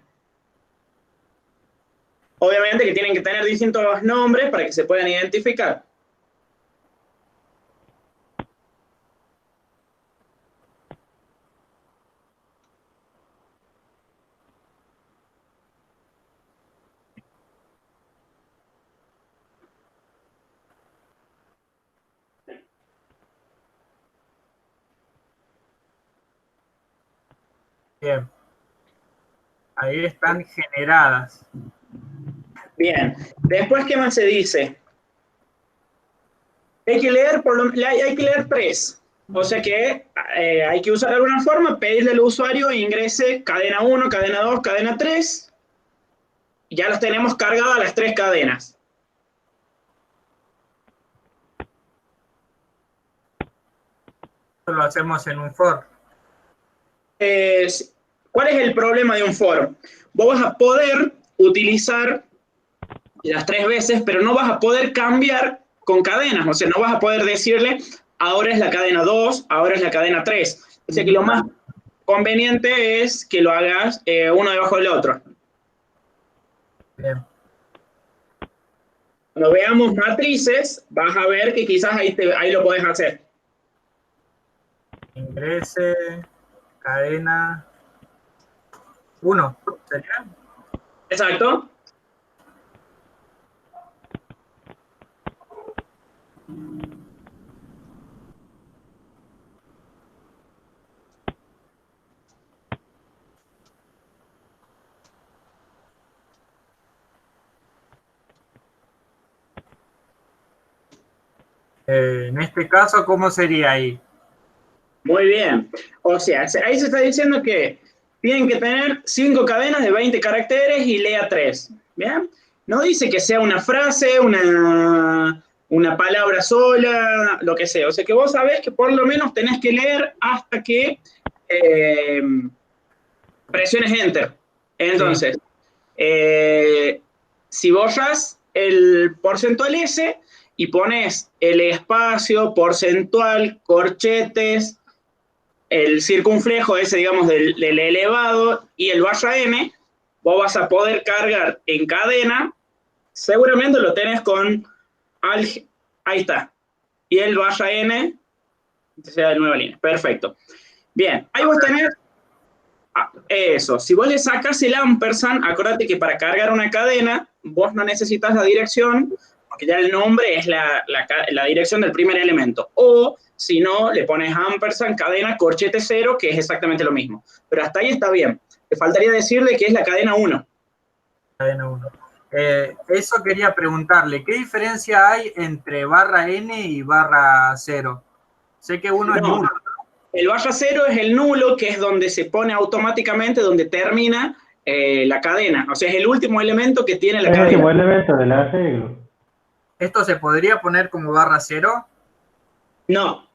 Obviamente que tienen que tener distintos nombres para que se puedan identificar. Bien. Ahí están generadas. Bien. Después, ¿qué más se dice? Hay que leer, hay que leer 3. O sea que hay que usar de alguna forma, pedirle al usuario ingrese cadena 1, cadena 2, cadena 3. Ya las tenemos cargadas las 3 cadenas. Esto lo hacemos en un for. ¿Cuál es el problema de un for? Vos vas a poder utilizar las 3 veces, pero no vas a poder cambiar con cadenas. O sea, no vas a poder decirle, ahora es la cadena 2, ahora es la cadena 3. O sea que lo más conveniente es que lo hagas uno debajo del otro. Bien. Cuando veamos matrices, vas a ver que quizás ahí lo podés hacer. Ingrese, cadena 1. ¿Sería? Exacto. En este caso, ¿cómo sería ahí? Muy bien. O sea, ahí se está diciendo que tienen que tener 5 cadenas de 20 caracteres y lea 3. ¿Bien? No dice que sea una frase, una palabra sola, lo que sea. O sea que vos sabés que por lo menos tenés que leer hasta que presiones Enter. Entonces, Sí. Si borras el porcentual S y pones el espacio, porcentual, corchetes, el circunflejo ese, digamos, del elevado y el barra M, vos vas a poder cargar en cadena. Seguramente lo tenés con ahí está. Y el barra N, sea de nueva línea. Perfecto. Bien, ahí vos tenés eso. Si vos le sacas el ampersand, acuérdate que para cargar una cadena, vos no necesitas la dirección, porque ya el nombre es la dirección del primer elemento. O, si no, le pones ampersand, cadena, corchete 0, que es exactamente lo mismo. Pero hasta ahí está bien. Te faltaría decirle que es la cadena 1. Cadena 1. Eso quería preguntarle, ¿qué diferencia hay entre barra N y barra 0? Sé que uno es nulo. El barra 0 es el nulo, que es donde se pone automáticamente, donde termina la cadena. O sea, es el último elemento que tiene la cadena. Es el último elemento del arreglo. ¿Esto se podría poner como barra 0? No,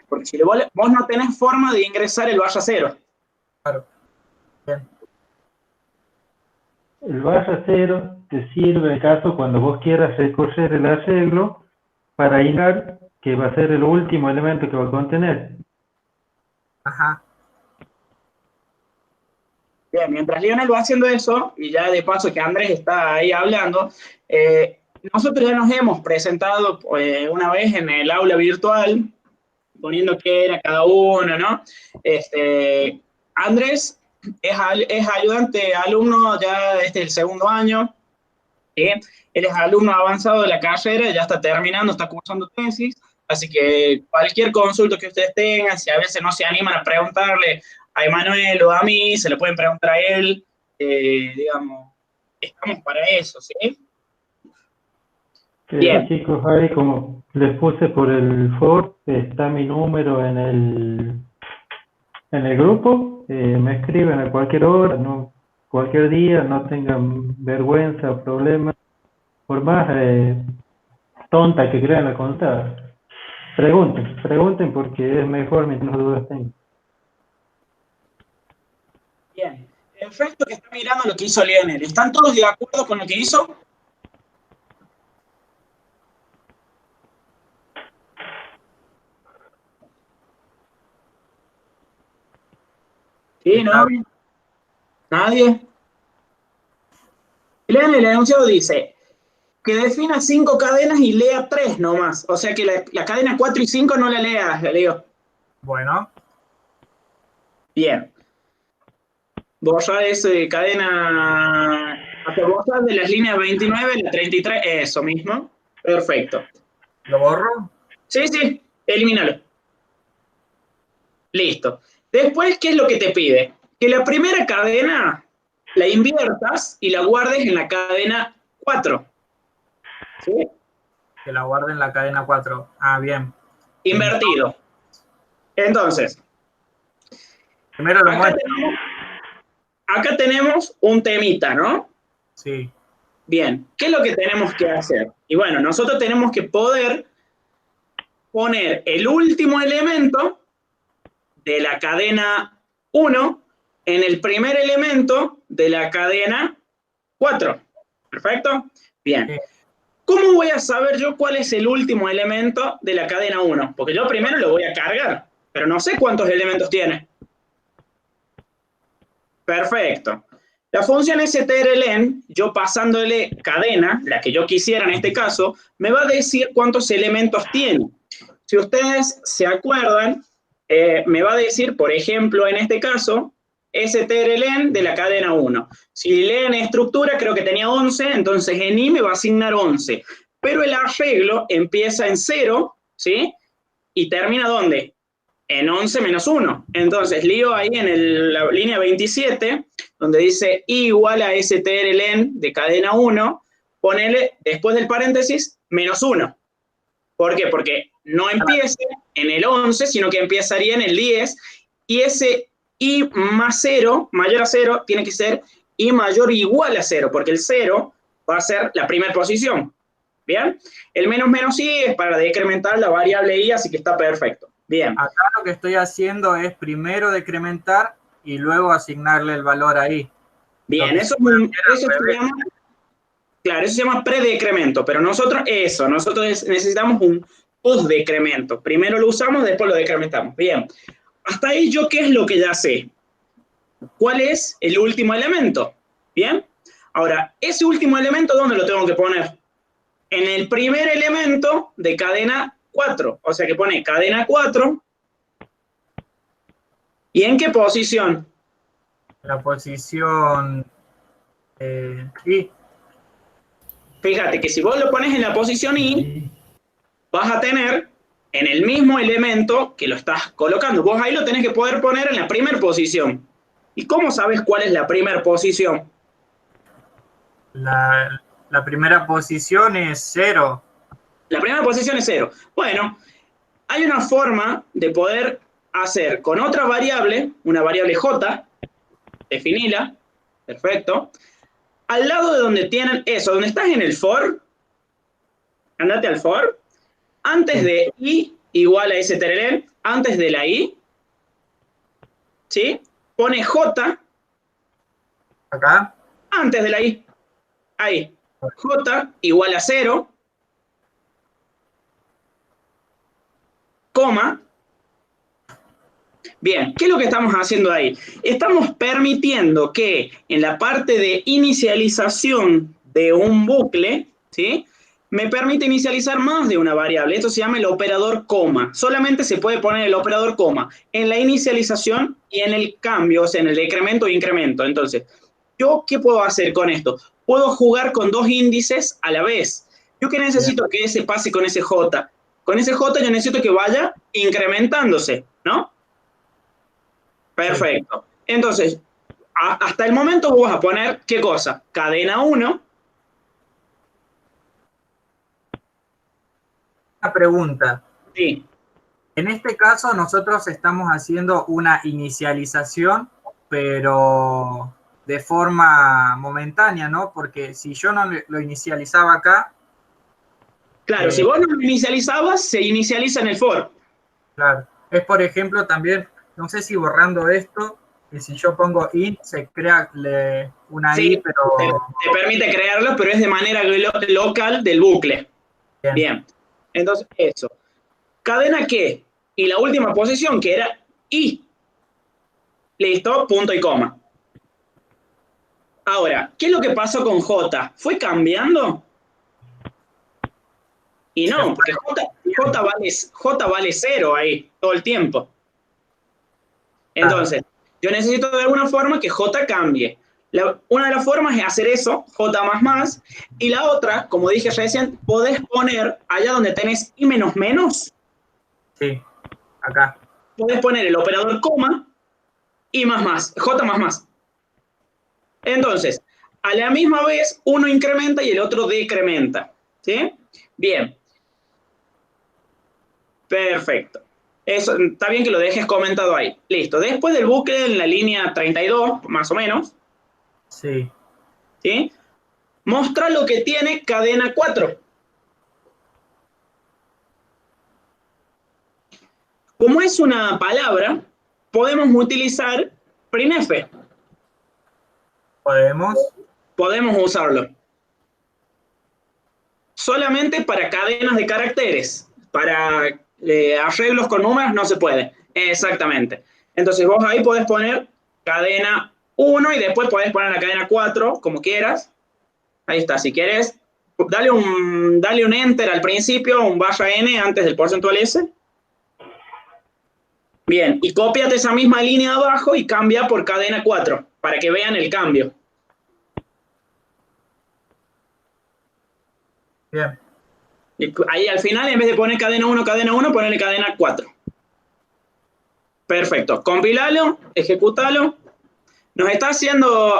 porque si vos no tenés forma de ingresar el barra 0. Claro. Bien. El barra 0 te sirve en caso cuando vos quieras recorrer el arreglo para indicar que va a ser el último elemento que va a contener. Ajá. Bien, mientras Lionel va haciendo eso, y ya de paso que Andrés está ahí hablando, nosotros ya nos hemos presentado una vez en el aula virtual, poniendo qué era cada uno, ¿no? Andrés es ayudante alumno ya desde el segundo año, ¿sí? Él es alumno avanzado de la carrera, ya está terminando, está cursando tesis, así que cualquier consulta que ustedes tengan, si a veces no se animan a preguntarle a Emanuel o a mí, se le pueden preguntar a él, digamos, estamos para eso, ¿sí? Bien. Chicos, ahí como les puse por el foro, está mi número en el grupo, me escriben a cualquier hora, no, cualquier día, no tengan vergüenza o problemas, por más tonta que crean la contada. Pregunten porque es mejor mientras dudas tengan. Bien. Perfecto que está mirando lo que hizo Lionel. ¿Están todos de acuerdo con lo que hizo? ¿Sí, no? ¿Nadie? Lean el enunciado, dice que defina 5 cadenas y lea 3 nomás. O sea que la cadena 4 y 5 no la leas, Leo. Bueno, Bien. Borrar eso de cadena... O sea, borrar de las líneas 29 y la 33, eso mismo. Perfecto. ¿lo borro? Sí, sí, elimínalo. Listo. Después, ¿qué es lo que te pide? Que la primera cadena la inviertas y la guardes en la cadena 4. ¿Sí? Que la guarde en la cadena 4. Ah, bien. Invertido. Entonces, Primero lo acá muestro. acá tenemos un temita, ¿no? Sí. Bien, ¿qué es lo que tenemos que hacer? Y bueno, nosotros tenemos que poder poner el último elemento de la cadena 1 en el primer elemento de la cadena 4. ¿Perfecto? Bien. Sí. ¿Cómo voy a saber yo cuál es el último elemento de la cadena 1? Porque yo primero lo voy a cargar, pero no sé cuántos elementos tiene. Perfecto. La función strlen, yo pasándole cadena, la que yo quisiera en este caso, me va a decir cuántos elementos tiene. Si ustedes se acuerdan, me va a decir, por ejemplo, en este caso, strlen de la cadena 1. Si leen estructura, creo que tenía 11, entonces en i me va a asignar 11. Pero el arreglo empieza en 0, ¿sí? ¿Y termina dónde? En 11 menos 1. Entonces, lío ahí en la línea 27, donde dice i igual a strlen de cadena 1, ponele después del paréntesis menos 1. ¿Por qué? Porque no empieza en el 11, sino que empezaría en el 10, y ese i más 0, mayor a 0, tiene que ser i mayor o igual a 0, porque el 0 va a ser la primera posición. ¿Bien? El menos i es para decrementar la variable i, así que está perfecto. Bien. Acá lo que estoy haciendo es primero decrementar y luego asignarle el valor ahí. Bien, eso se llama, claro, eso se llama predecremento, pero nosotros necesitamos un postdecremento. Primero lo usamos, después lo decrementamos. Bien, hasta ahí yo qué es lo que ya sé. ¿Cuál es el último elemento? Bien, ahora, ese último elemento, ¿dónde lo tengo que poner? En el primer elemento de cadena 4, o sea que pone cadena 4. ¿Y en qué posición? La posición I. Fíjate que si vos lo pones en la posición I, vas a tener en el mismo elemento que lo estás colocando. Vos ahí lo tenés que poder poner en la primera posición. ¿Y cómo sabes cuál es la primera posición? La primera posición es 0. La primera posición es 0. Bueno, hay una forma de poder hacer con otra variable, una variable j, definila, perfecto, al lado de donde tienen eso, donde estás en el for, andate al for, antes de i igual a strlen, antes de la i, ¿sí? Pone j Acá. antes de la i, ahí, j igual a 0, coma. Bien, ¿qué es lo que estamos haciendo ahí? Estamos permitiendo que en la parte de inicialización de un bucle, ¿sí?, me permite inicializar más de una variable. Esto se llama el operador coma. Solamente se puede poner el operador coma en la inicialización y en el cambio, o sea, en el decremento e incremento. Entonces, ¿yo qué puedo hacer con esto? Puedo jugar con dos índices a la vez. ¿Yo qué necesito? Que ese pase con ese j? Con ese j yo necesito que vaya incrementándose, ¿no? Perfecto. Entonces, hasta el momento vos vas a poner, ¿qué cosa? Cadena 1. Una pregunta. Sí. En este caso nosotros estamos haciendo una inicialización, pero de forma momentánea, ¿no? Porque si yo no lo inicializaba acá... Claro, si vos no lo inicializabas, se inicializa en el for. Claro. Es, por ejemplo, también, no sé si borrando esto, y si yo pongo int, se crea una Sí, i, pero... te permite crearlo, pero es de manera local del bucle. Bien. Bien. Entonces, eso. ¿Cadena qué? Y la última posición, que era i. Listo, punto y coma. Ahora, ¿qué es lo que pasó con J? ¿Fue cambiando? Y no, porque J vale 0 ahí, todo el tiempo. Entonces, yo necesito de alguna forma que J cambie. Una de las formas es hacer eso, J++, y la otra, como dije recién, podés poner allá donde tenés i menos menos, Sí, acá. podés poner el operador coma, i más, J++. Entonces, a la misma vez, uno incrementa y el otro decrementa. ¿Sí? Bien. Perfecto. Eso, está bien que lo dejes comentado ahí. Listo. Después del bucle en la línea 32, más o menos, Sí. ¿sí? Mostra lo que tiene cadena 4. Como es una palabra, podemos utilizar printf. Podemos usarlo. Solamente para cadenas de caracteres. Para arreglos con números no se puede. Exactamente. Entonces vos ahí podés poner cadena 1 y después podés poner la cadena 4, como quieras. Ahí está. Si quieres, dale un enter al principio, un /n antes del porcentual s. Bien, y cópiate esa misma línea abajo y cambia por cadena 4, para que vean el cambio. Bien. Y ahí al final, en vez de poner cadena 1, ponele cadena 4. Perfecto. Compilalo, ejecutalo. Nos está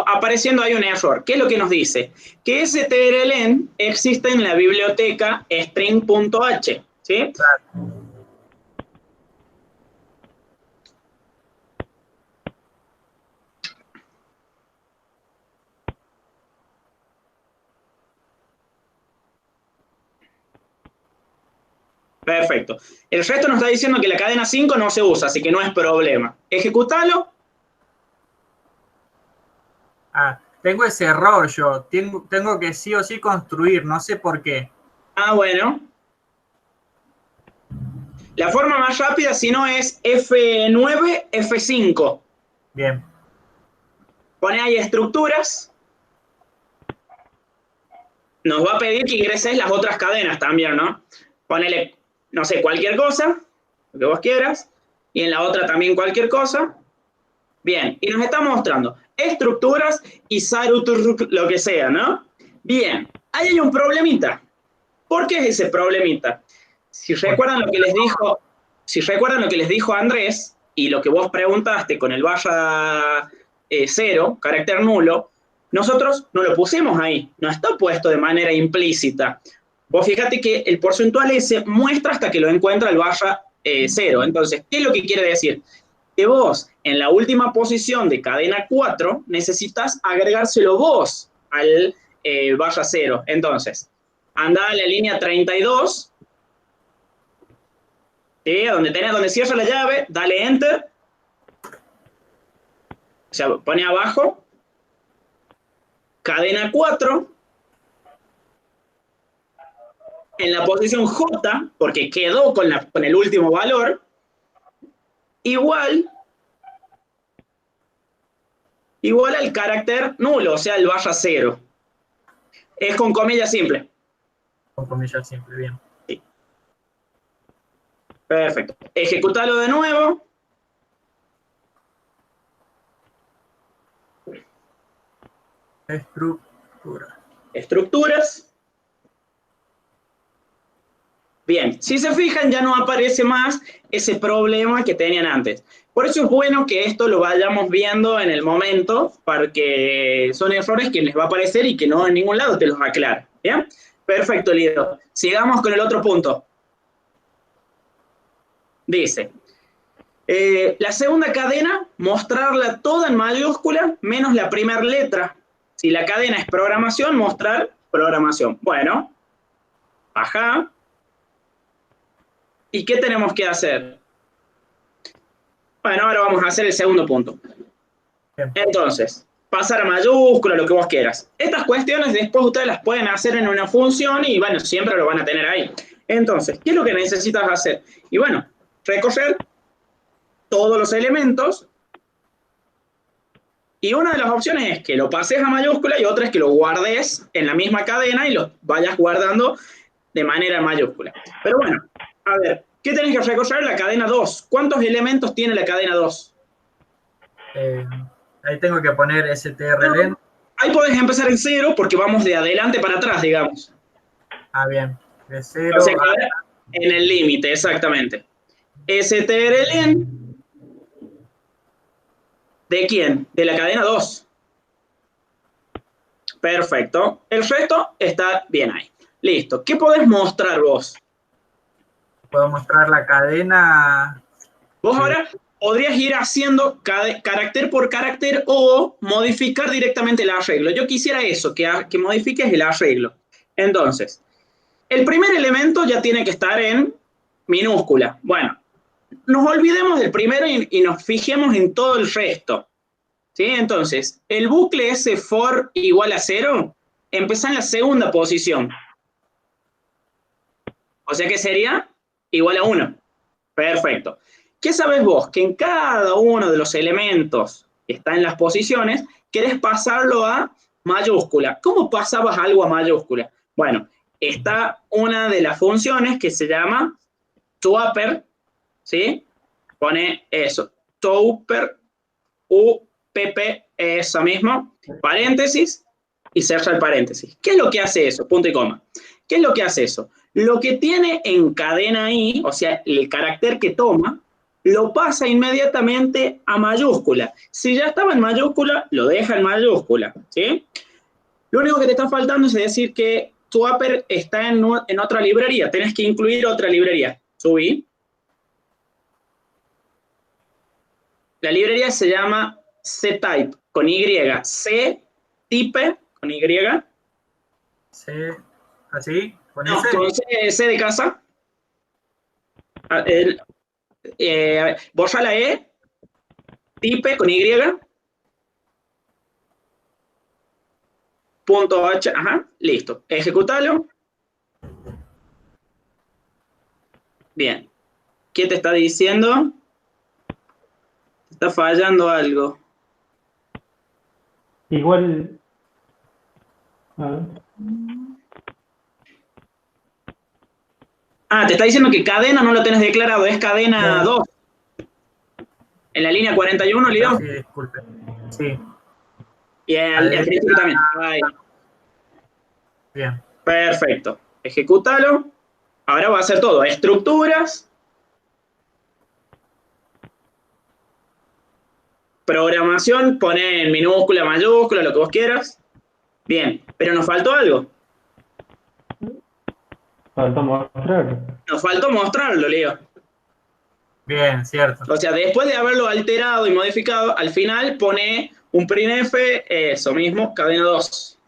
apareciendo ahí un error. ¿Qué es lo que nos dice? Que strlen existe en la biblioteca string.h. ¿Sí? Claro. Perfecto. El resto nos está diciendo que la cadena 5 no se usa, así que no es problema. Ejecutalo. Tengo ese error yo. Tengo que sí o sí construir, no sé por qué. Bueno. La forma más rápida, si no, es F9, F5. Bien. Pone ahí estructuras. Nos va a pedir que ingreses las otras cadenas también, ¿no? Ponele, no sé, cualquier cosa, lo que vos quieras. Y en la otra también cualquier cosa. Bien, y nos está mostrando estructuras y saruturuk, lo que sea, ¿no? Bien, ahí hay un problemita. ¿Por qué es ese problemita? Si recuerdan lo que les dijo Andrés y lo que vos preguntaste con el /0, carácter nulo, nosotros no lo pusimos ahí, no está puesto de manera implícita. Vos fíjate que el porcentual S muestra hasta que lo encuentra el /0. Entonces, ¿qué es lo que quiere decir? Que vos, en la última posición de cadena 4, necesitas agregárselo vos al /0. Entonces, anda a la línea 32, ¿sí? Donde cierra la llave, dale enter. O sea, pone abajo, cadena 4, en la posición J, porque quedó con el último valor, igual al carácter nulo, o sea, el /0. Es con comilla simple. Con comillas simple, bien. Sí. Perfecto. Ejecutalo de nuevo. Estructuras. Bien, si se fijan ya no aparece más ese problema que tenían antes. Por eso es bueno que esto lo vayamos viendo en el momento, porque son errores que les va a aparecer y que no en ningún lado te los aclara. ¿Bien? Perfecto, Lido. Sigamos con el otro punto. Dice, La segunda cadena, mostrarla toda en mayúscula, menos la primera letra. Si la cadena es programación, mostrar programación. Bueno, baja. ¿Y qué tenemos que hacer? Bueno, ahora vamos a hacer el segundo punto. Entonces, pasar a mayúscula, lo que vos quieras. Estas cuestiones después ustedes las pueden hacer en una función y bueno, siempre lo van a tener ahí. Entonces, ¿qué es lo que necesitas hacer? Y bueno, recorrer todos los elementos. Y una de las opciones es que lo pases a mayúscula y otra es que lo guardes en la misma cadena y lo vayas guardando de manera mayúscula. Pero bueno, a ver, ¿qué tenés que recorrer? La cadena 2. ¿Cuántos elementos tiene la cadena 2? Ahí tengo que poner strlen. Ahí podés empezar en 0 porque vamos de adelante para atrás, digamos. Ah, bien. De 0 O sea, en el límite, exactamente. strlen. ¿De quién? De la cadena 2. Perfecto. El resto está bien ahí. Listo. ¿Qué podés mostrar vos? Puedo mostrar la cadena. Vos ahora podrías ir haciendo carácter por carácter o modificar directamente el arreglo. Yo quisiera eso, que modifiques el arreglo. Entonces, el primer elemento ya tiene que estar en minúscula. Bueno, nos olvidemos del primero y nos fijemos en todo el resto. ¿Sí? Entonces, el bucle ese for igual a 0 empieza en la segunda posición. O sea que sería igual a 1. Perfecto. ¿Qué sabes vos? Que en cada uno de los elementos que está en las posiciones, querés pasarlo a mayúscula. ¿Cómo pasabas algo a mayúscula? Bueno, está una de las funciones que se llama toupper, ¿sí? Pone eso, toupper, UPP, eso mismo, paréntesis, y cerra el paréntesis. ¿Qué es lo que hace eso? Punto y coma. ¿Qué es lo que hace eso? Lo que tiene en cadena ahí, o sea, el carácter que toma, lo pasa inmediatamente a mayúscula. Si ya estaba en mayúscula, lo deja en mayúscula, ¿sí? Lo único que te está faltando es decir que tu upper está en otra librería. Tenés que incluir otra librería. Subí. La librería se llama ctype, con Y. ctype, con Y. C, así, con No, S. con C de casa. Borra la E. Type, con Y. Punto H, ajá, listo. Ejecútalo. Bien. ¿Qué te está diciendo? Te está fallando algo. Igual. Ah, te está diciendo que cadena no lo tenés declarado, es cadena 2. En la línea 41, Leo. Sí, disculpe. Sí. Y al principio también. Ahí. Bien. Perfecto. Ejecútalo. Ahora va a hacer todo. Estructuras. Programación. Pone en minúscula, mayúscula, lo que vos quieras. Bien. Pero nos faltó algo. Falta mostrarlo. Nos faltó mostrarlo, Leo. Bien, cierto. O sea, después de haberlo alterado y modificado, al final pone un printf, eso mismo, cadena 2.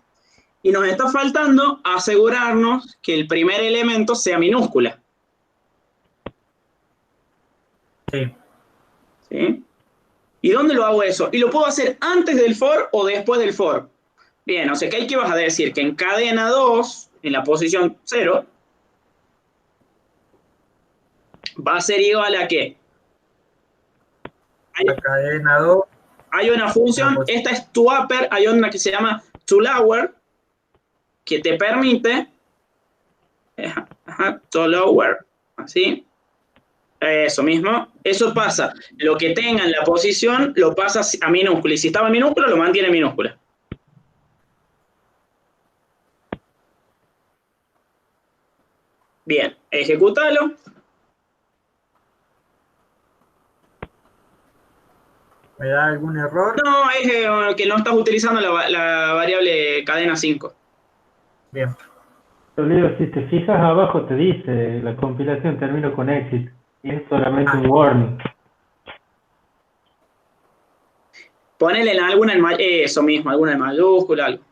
Y nos está faltando asegurarnos que el primer elemento sea minúscula. Sí. ¿Sí? ¿Y dónde lo hago eso? Y lo puedo hacer antes del for o después del for. Bien, o sea que ahí que vas a decir que en cadena 2, en la posición 0, va a ser igual a ¿qué? La cadena 2. Hay una función, esta es toupper, hay una que se llama toLower, que te permite, toLower, así, eso mismo, eso pasa, lo que tenga en la posición lo pasa a minúscula, y si estaba en minúscula lo mantiene en minúscula. Bien, ejecútalo. ¿Me da algún error? No, es que no estás utilizando la variable cadena 5. Bien. Leo, si te fijas abajo te dice la compilación termina con éxito y es solamente un warning. Ponele en alguna, eso mismo, alguna en mayúscula, algo.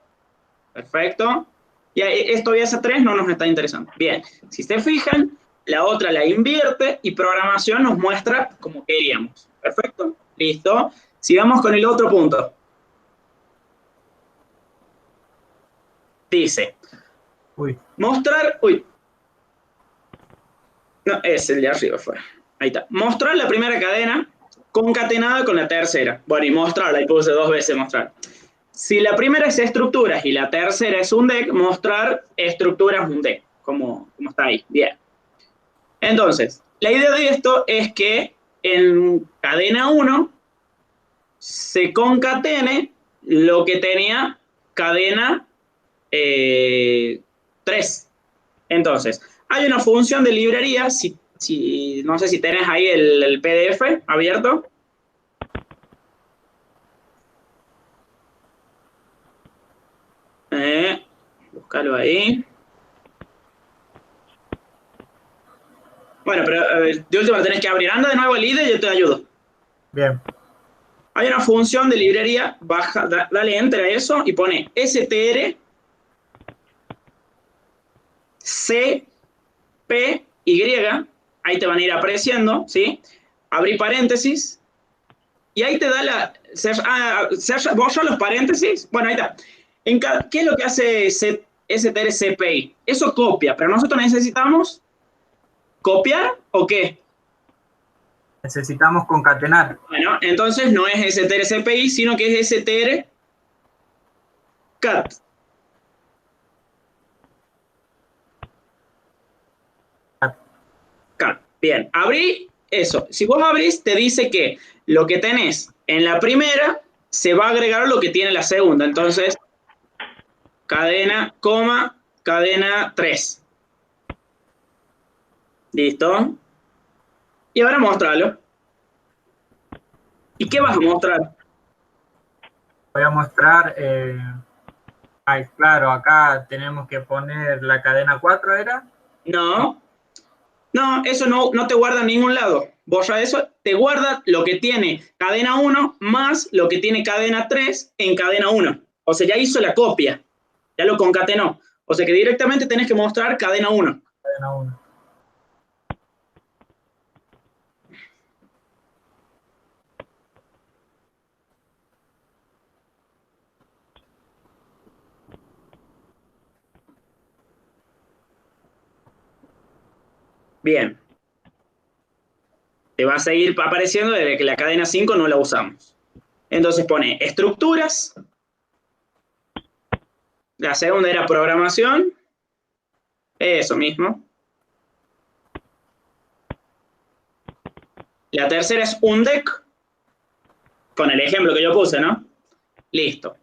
Perfecto. Y esto ya ese 3 no nos está interesando. Bien, si se fijan, la otra la invierte y programación nos muestra como queríamos. Perfecto. Listo. Sigamos con el otro punto. Dice, mostrar, no, es el de arriba fue. Ahí está. Mostrar la primera cadena concatenada con la tercera. Bueno, y mostrarla, ahí puse 2 veces mostrar. Si la primera es estructuras y la tercera es un deck, mostrar estructuras un deck, como está ahí. Bien. Entonces, la idea de esto es que en cadena 1 se concatene lo que tenía cadena 3. Entonces, hay una función de librería, no sé si tenés ahí el PDF abierto. Búscalo ahí. Bueno, pero de última tenés que abrir. Anda de nuevo el IDE y yo te ayudo. Bien. Hay una función de librería, baja, dale enter a eso y pone str c p y, ahí te van a ir apareciendo, ¿sí? Abrí paréntesis y ahí te da borra los paréntesis. Bueno, ahí está. ¿Qué es lo que hace str cpi? Eso copia, pero nosotros necesitamos copiar o qué? Necesitamos concatenar. Bueno, entonces no es str cpi, sino que es str cat. Bien, abrí eso. Si vos abrís, te dice que lo que tenés en la primera se va a agregar lo que tiene la segunda. Entonces, cadena, coma, cadena 3. ¿Listo? Y ahora mostrarlo. ¿Y qué vas a mostrar? Voy a mostrar... claro, acá tenemos que poner la cadena 4, ¿era? No. No, eso no te guarda en ningún lado. Borra eso, te guarda lo que tiene cadena 1 más lo que tiene cadena 3 en cadena 1. O sea, ya hizo la copia, ya lo concatenó. O sea que directamente tenés que mostrar cadena 1. Cadena 1. Bien. Te va a seguir apareciendo desde que la cadena 5 no la usamos. Entonces pone estructuras. La segunda era programación. Eso mismo. La tercera es un deck. Con el ejemplo que yo puse, ¿no? Listo.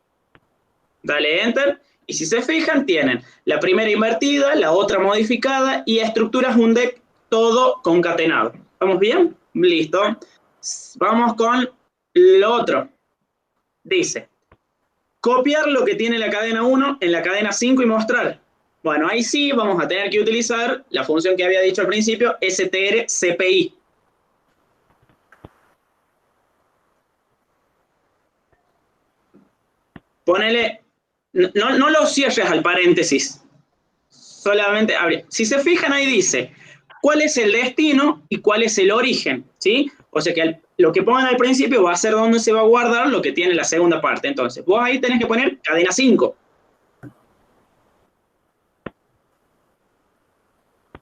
Dale enter. Y si se fijan, tienen la primera invertida, la otra modificada y estructuras un deck todo concatenado. ¿Vamos bien? Listo. Vamos con lo otro. Dice, copiar lo que tiene la cadena 1 en la cadena 5 y mostrar. Bueno, ahí sí vamos a tener que utilizar la función que había dicho al principio, strcpi. Ponele, no lo cierres al paréntesis, solamente abre. Si se fijan ahí dice, ¿cuál es el destino y cuál es el origen? ¿Sí? O sea que lo que pongan al principio va a ser donde se va a guardar lo que tiene la segunda parte. Entonces, vos ahí tenés que poner cadena 5.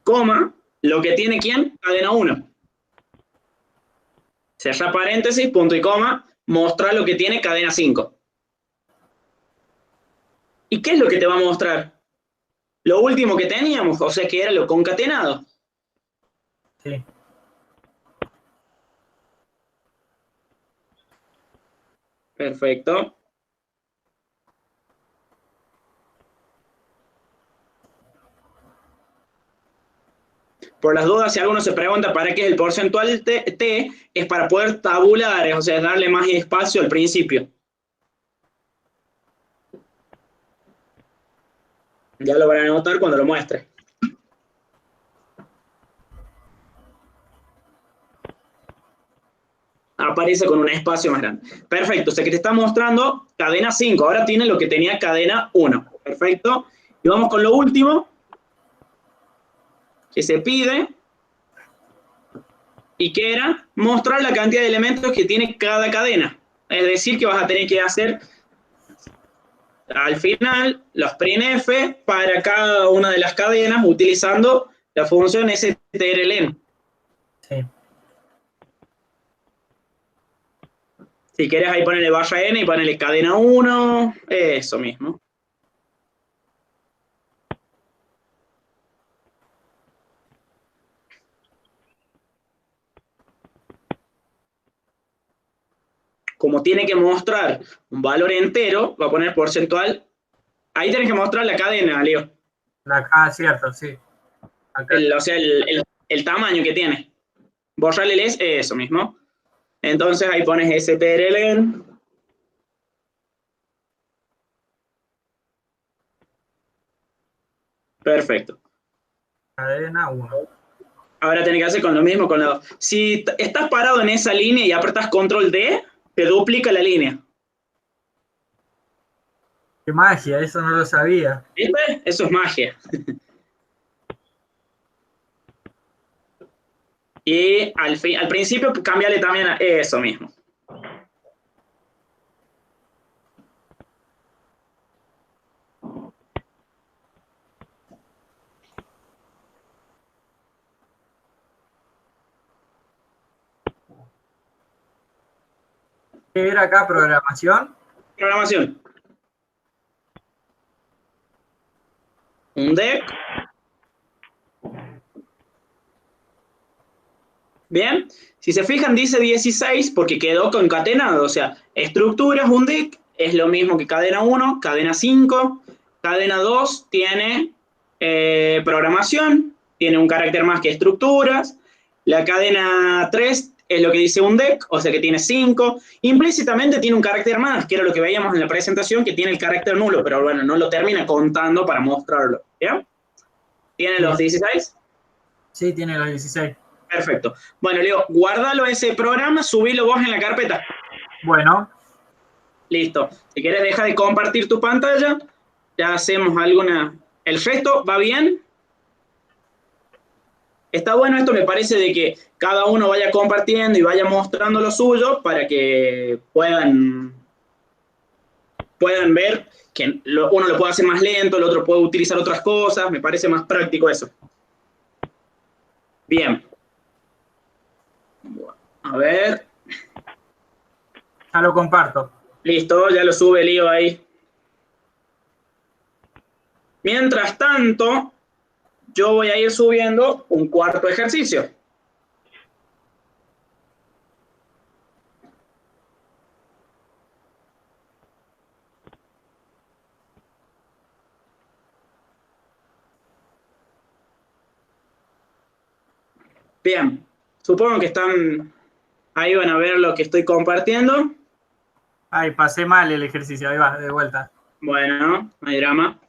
Coma, lo que tiene ¿quién? Cadena 1. Cerrar paréntesis, punto y coma, mostrar lo que tiene cadena 5. ¿Y qué es lo que te va a mostrar? Lo último que teníamos, o sea que era lo concatenado. Sí. Perfecto. Por las dudas, si alguno se pregunta para qué es el porcentual T, es para poder tabular, o sea, darle más espacio al principio. Ya lo van a notar cuando lo muestre. aparece con un espacio más grande. Perfecto, o sea que te está mostrando cadena 5, ahora tiene lo que tenía cadena 1. Perfecto. Y vamos con lo último que se pide, y que era mostrar la cantidad de elementos que tiene cada cadena. Es decir, que vas a tener que hacer al final los printf para cada una de las cadenas utilizando la función strlen. Sí. Si querés ahí ponerle barra n y ponerle cadena 1, eso mismo. Como tiene que mostrar un valor entero, va a poner porcentual. Ahí tenés que mostrar la cadena, Leo. Cierto, sí. Acá. O sea, el tamaño que tiene. Borrarle el es eso mismo. Entonces ahí pones strlen. Perfecto. Cadena 1. Ahora tenés que hacer con lo mismo con la 2. Si estás parado en esa línea y apretas control D, te duplica la línea. Qué magia, eso no lo sabía. ¿Viste? Eso es magia. Y al principio cámbiale también a eso mismo. ¿Qué era acá? Programación. Programación. Un deck. Bien. Si se fijan, dice 16 porque quedó concatenado. O sea, estructuras, un deck es lo mismo que cadena 1, cadena 5. Cadena 2 tiene programación, tiene un carácter más que estructuras. La cadena 3 es lo que dice un deck, o sea que tiene 5. Implícitamente tiene un carácter más, que era lo que veíamos en la presentación, que tiene el carácter nulo, pero bueno, no lo termina contando para mostrarlo. ¿Bien? ¿Tiene los 16? Sí, tiene los 16. Perfecto. Bueno, Leo, guárdalo ese programa, subilo vos en la carpeta. Bueno, Listo. Si quieres, deja de compartir tu pantalla. Ya hacemos alguna... ¿El resto va bien? Está bueno esto, me parece, de que cada uno vaya compartiendo y vaya mostrando lo suyo para que puedan ver que uno lo puede hacer más lento, el otro puede utilizar otras cosas. Me parece más práctico eso. Bien. A ver. ya lo comparto. Listo, ya lo sube Lío ahí. Mientras tanto, yo voy a ir subiendo un cuarto ejercicio. Bien, supongo que están, ahí van a ver lo que estoy compartiendo. Ay, pasé mal el ejercicio, ahí va, de vuelta. Bueno, no hay drama.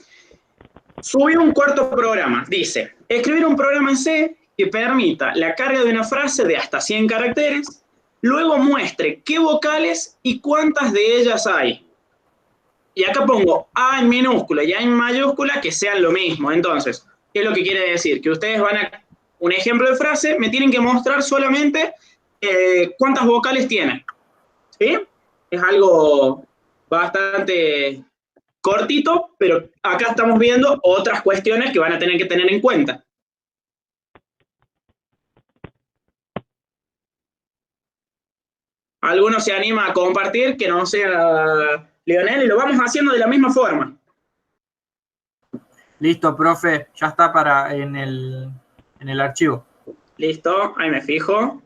Subí un cuarto programa. Dice, escribir un programa en C que permita la carga de una frase de hasta 100 caracteres, luego muestre qué vocales y cuántas de ellas hay. Y acá pongo A en minúscula y A en mayúscula que sean lo mismo. Entonces, ¿qué es lo que quiere decir? Que ustedes van a, un ejemplo de frase, me tienen que mostrar solamente cuántas vocales tiene. ¿Sí? Es algo bastante cortito, pero acá estamos viendo otras cuestiones que van a tener que tener en cuenta. ¿Alguno se anima a compartir que no sea Leonel? Y lo vamos haciendo de la misma forma. Listo, profe, ya está para en el archivo. Listo, ahí me fijo.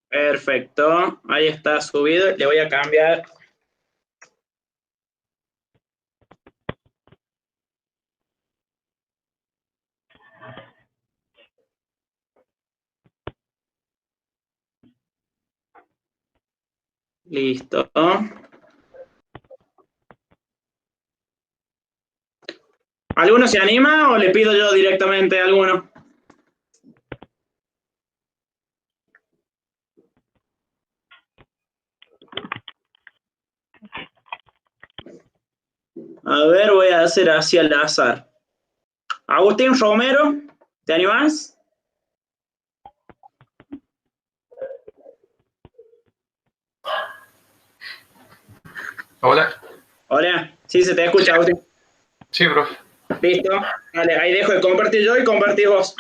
Perfecto, ahí está subido. Le voy a cambiar. Listo. ¿Alguno se anima o le pido yo directamente a alguno? A ver, voy a hacer así al azar. Agustín Romero, ¿te animás? Hola. Hola, sí se te escucha, Agustín. Sí, profe. Listo. Dale, ahí dejo de compartir yo y compartís vos.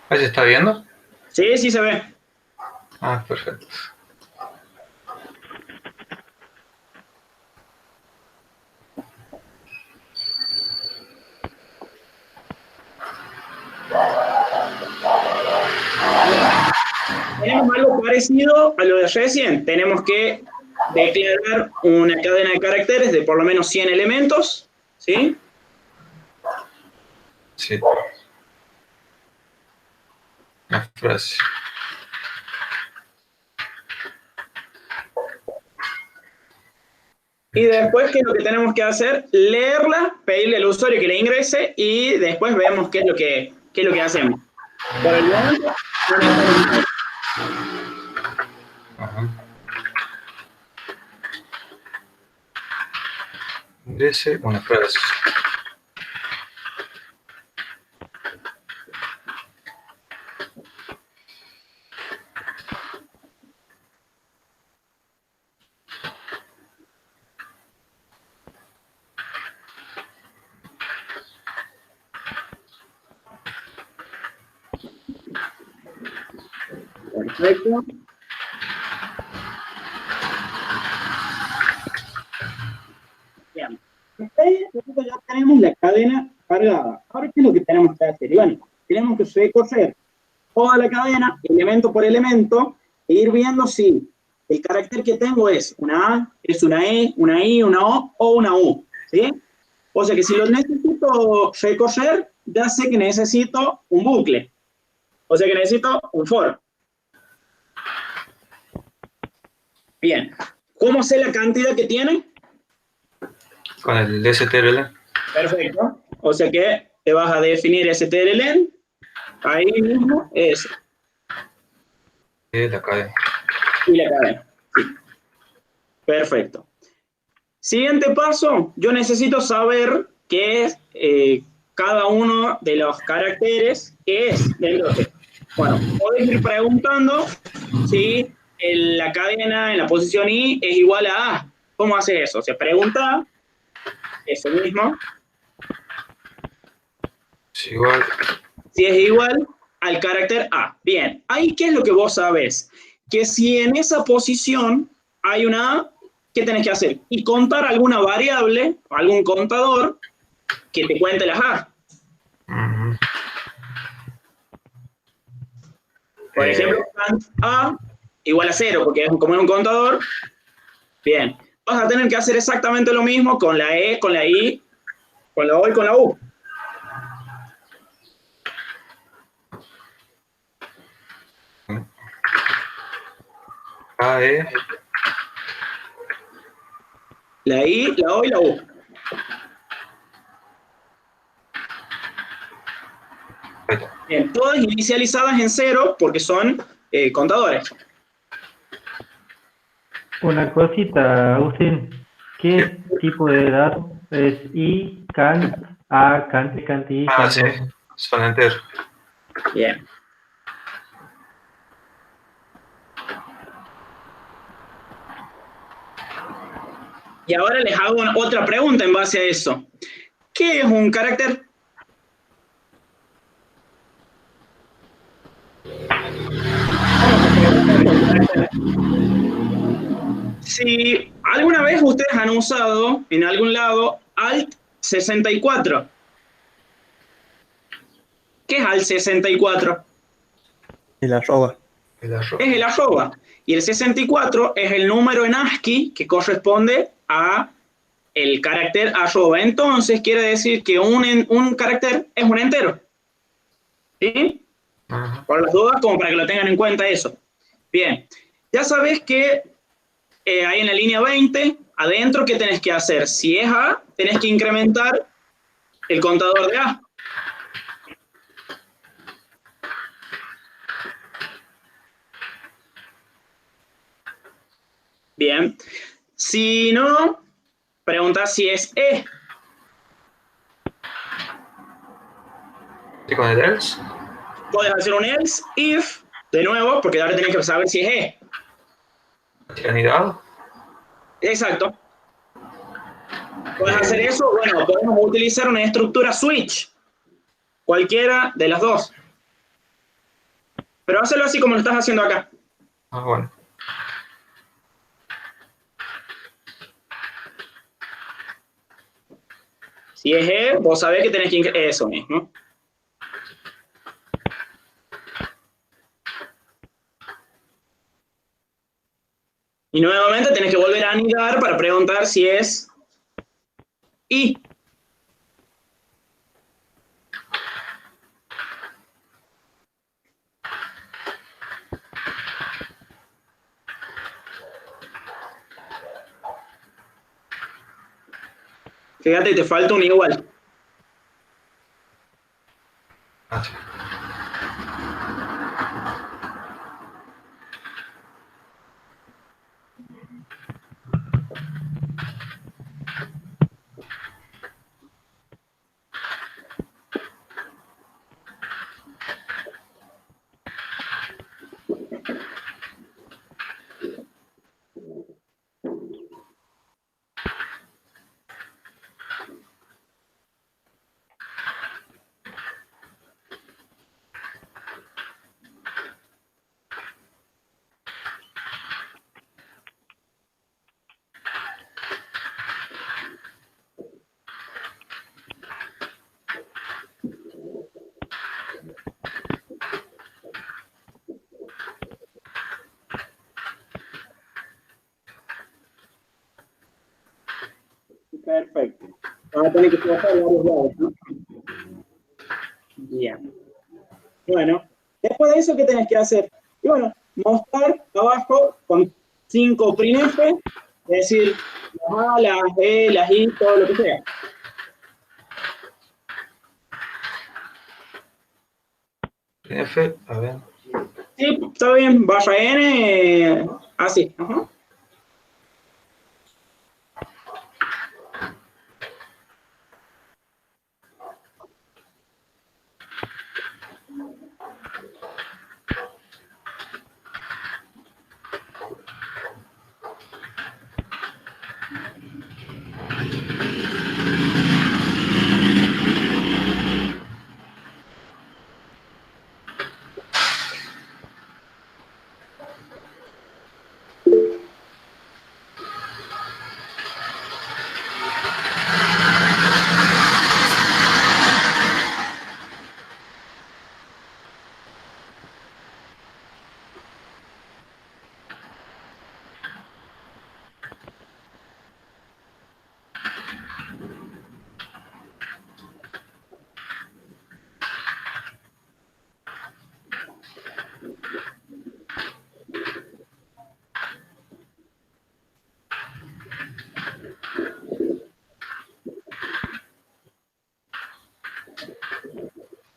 ¿Ahí se está viendo? Sí, sí se ve. Ah, perfecto. Tenemos algo parecido a lo de recién. Tenemos que declarar una cadena de caracteres de por lo menos 100 elementos, ¿sí? Sí. Una frase. Y después, ¿qué es lo que tenemos que hacer? Leerla, pedirle al usuario que la ingrese y después vemos qué es lo que hacemos. Por el momento, no necesitamos nada. Ajá. Ingrese una frase. Perfecto. Bien. Nosotros ya tenemos la cadena cargada. Ahora, ¿qué es lo que tenemos que hacer? Y bueno, tenemos que recorrer toda la cadena, elemento por elemento, e ir viendo si el carácter que tengo es una A, es una E, una I, una O una U. ¿Sí? O sea que si lo necesito recorrer, ya sé que necesito un bucle. O sea que necesito un for. Bien. ¿Cómo sé la cantidad que tiene? Con el strlen. Perfecto. O sea que te vas a definir strlen. Ahí mismo es. De la cadena. Y la cadena. Sí. Perfecto. Siguiente paso, yo necesito saber qué es cada uno de los caracteres que es dentro de. Bueno, podés ir preguntando si la cadena en la posición I es igual a A. ¿Cómo hace eso? Se pregunta eso mismo, Es igual. si es igual al carácter A. Bien, ahí ¿qué es lo que vos sabés? Que si en esa posición hay una A, ¿qué tenés que hacer? Y contar alguna variable, algún contador, que te cuente las A. Ujú. Por ejemplo, A igual a 0, porque como es un contador. Bien, vas a tener que hacer exactamente lo mismo con la E, con la I, con la O y con la U. A, E. La I, la O y la U. Ahí está. Bien, todas inicializadas en 0 porque son contadores. Una cosita, Agustín. ¿Qué tipo de dato es I, cant, A, cante, canti, Ah, sí. canto? Son enteros. Bien. Y ahora les hago otra pregunta en base a eso. ¿Qué es un carácter? Si alguna vez ustedes han usado en algún lado Alt 64, ¿Qué es al 64? El arroba. El arroz. Es el arroba. Y el 64 es el número en ASCII que corresponde a el carácter arroba. Entonces quiere decir que un carácter es un entero. ¿Sí? Ajá. Por las dudas, como para que lo tengan en cuenta eso. Bien. Ya sabes que ahí en la línea 20, adentro, ¿qué tenés que hacer? Si es A, tenés que incrementar el contador de A. Bien. Si no, pregunta si es E. ¿Y con el else? Puedes hacer un else, if, de nuevo, porque ahora tenés que saber si es E. ¿Anidado? Exacto. Puedes hacer eso, bueno, podemos utilizar una estructura switch. Cualquiera de las dos. Pero hazlo así como lo estás haciendo acá. Ah, bueno. Si es E, vos sabés que tenés que eso mismo. Y nuevamente tenés que volver a anidar para preguntar si es I. Fíjate, te falta un igual. Ah, sí. Perfecto. Vas a tener que trabajar varios lados, ¿no? Bien. Bueno, después de eso, ¿qué tenés que hacer? Y bueno, mostrar abajo con 5 printf, es decir, las A, las E, las I, todo lo que sea. F, a ver. Sí, está bien, barra N, así. Ajá.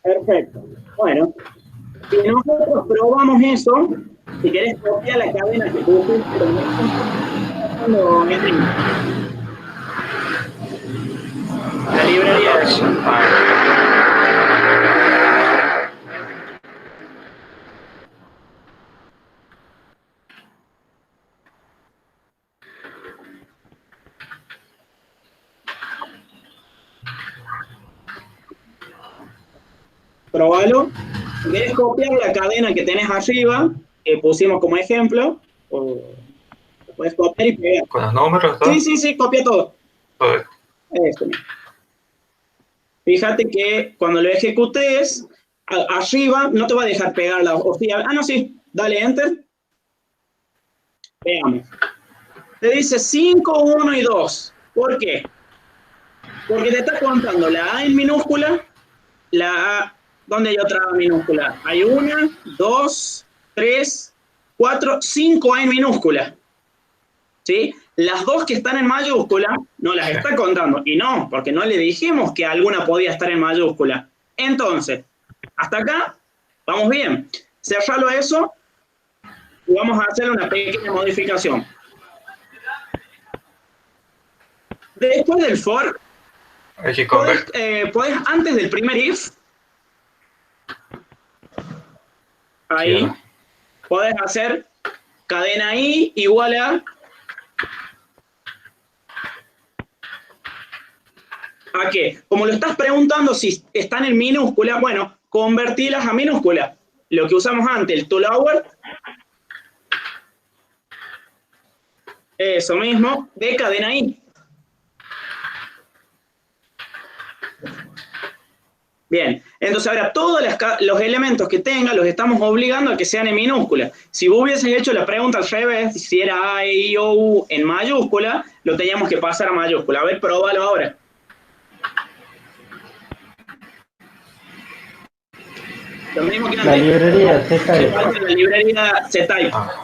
Perfecto. Bueno, si nosotros probamos eso, si querés copiar la cadena que puse, la librería de probalo. Si querés copiar la cadena que tenés arriba, que pusimos como ejemplo, o puedes copiar y pegar. Con los números, todo. Sí, copia todo. Todo esto. Eso mismo. Fíjate que cuando lo ejecutes, arriba no te va a dejar pegar la hostia. Ah, no, sí. Dale Enter. Veamos. Te dice 5, 1 y 2. ¿Por qué? Porque te está contando la A en minúscula, la A, ¿dónde hay otra A minúscula? Hay 1, 2, 3, 4, 5 A en minúscula. ¿Sí? Las dos que están en mayúscula no las está contando. Y no, porque no le dijimos que alguna podía estar en mayúscula. Entonces, hasta acá, vamos bien. Cerralo eso y vamos a hacer una pequeña modificación. Después del for, Hay que convertir. podés antes del primer if, ahí, Cierra. podés hacer cadena i igual ¿a qué? Como lo estás preguntando si están en minúscula, bueno, convertirlas a minúscula. Lo que usamos antes, el toLower. Eso mismo, de cadena i. Bien, entonces ahora todos los elementos que tenga los estamos obligando a que sean en minúscula. Si vos hubieses hecho la pregunta al revés, si era A, E, I, O, U en mayúscula, lo teníamos que pasar a mayúscula. A ver, probalo ahora. Lo mismo que antes. La librería Z-Type. La librería Z-Type. Ah,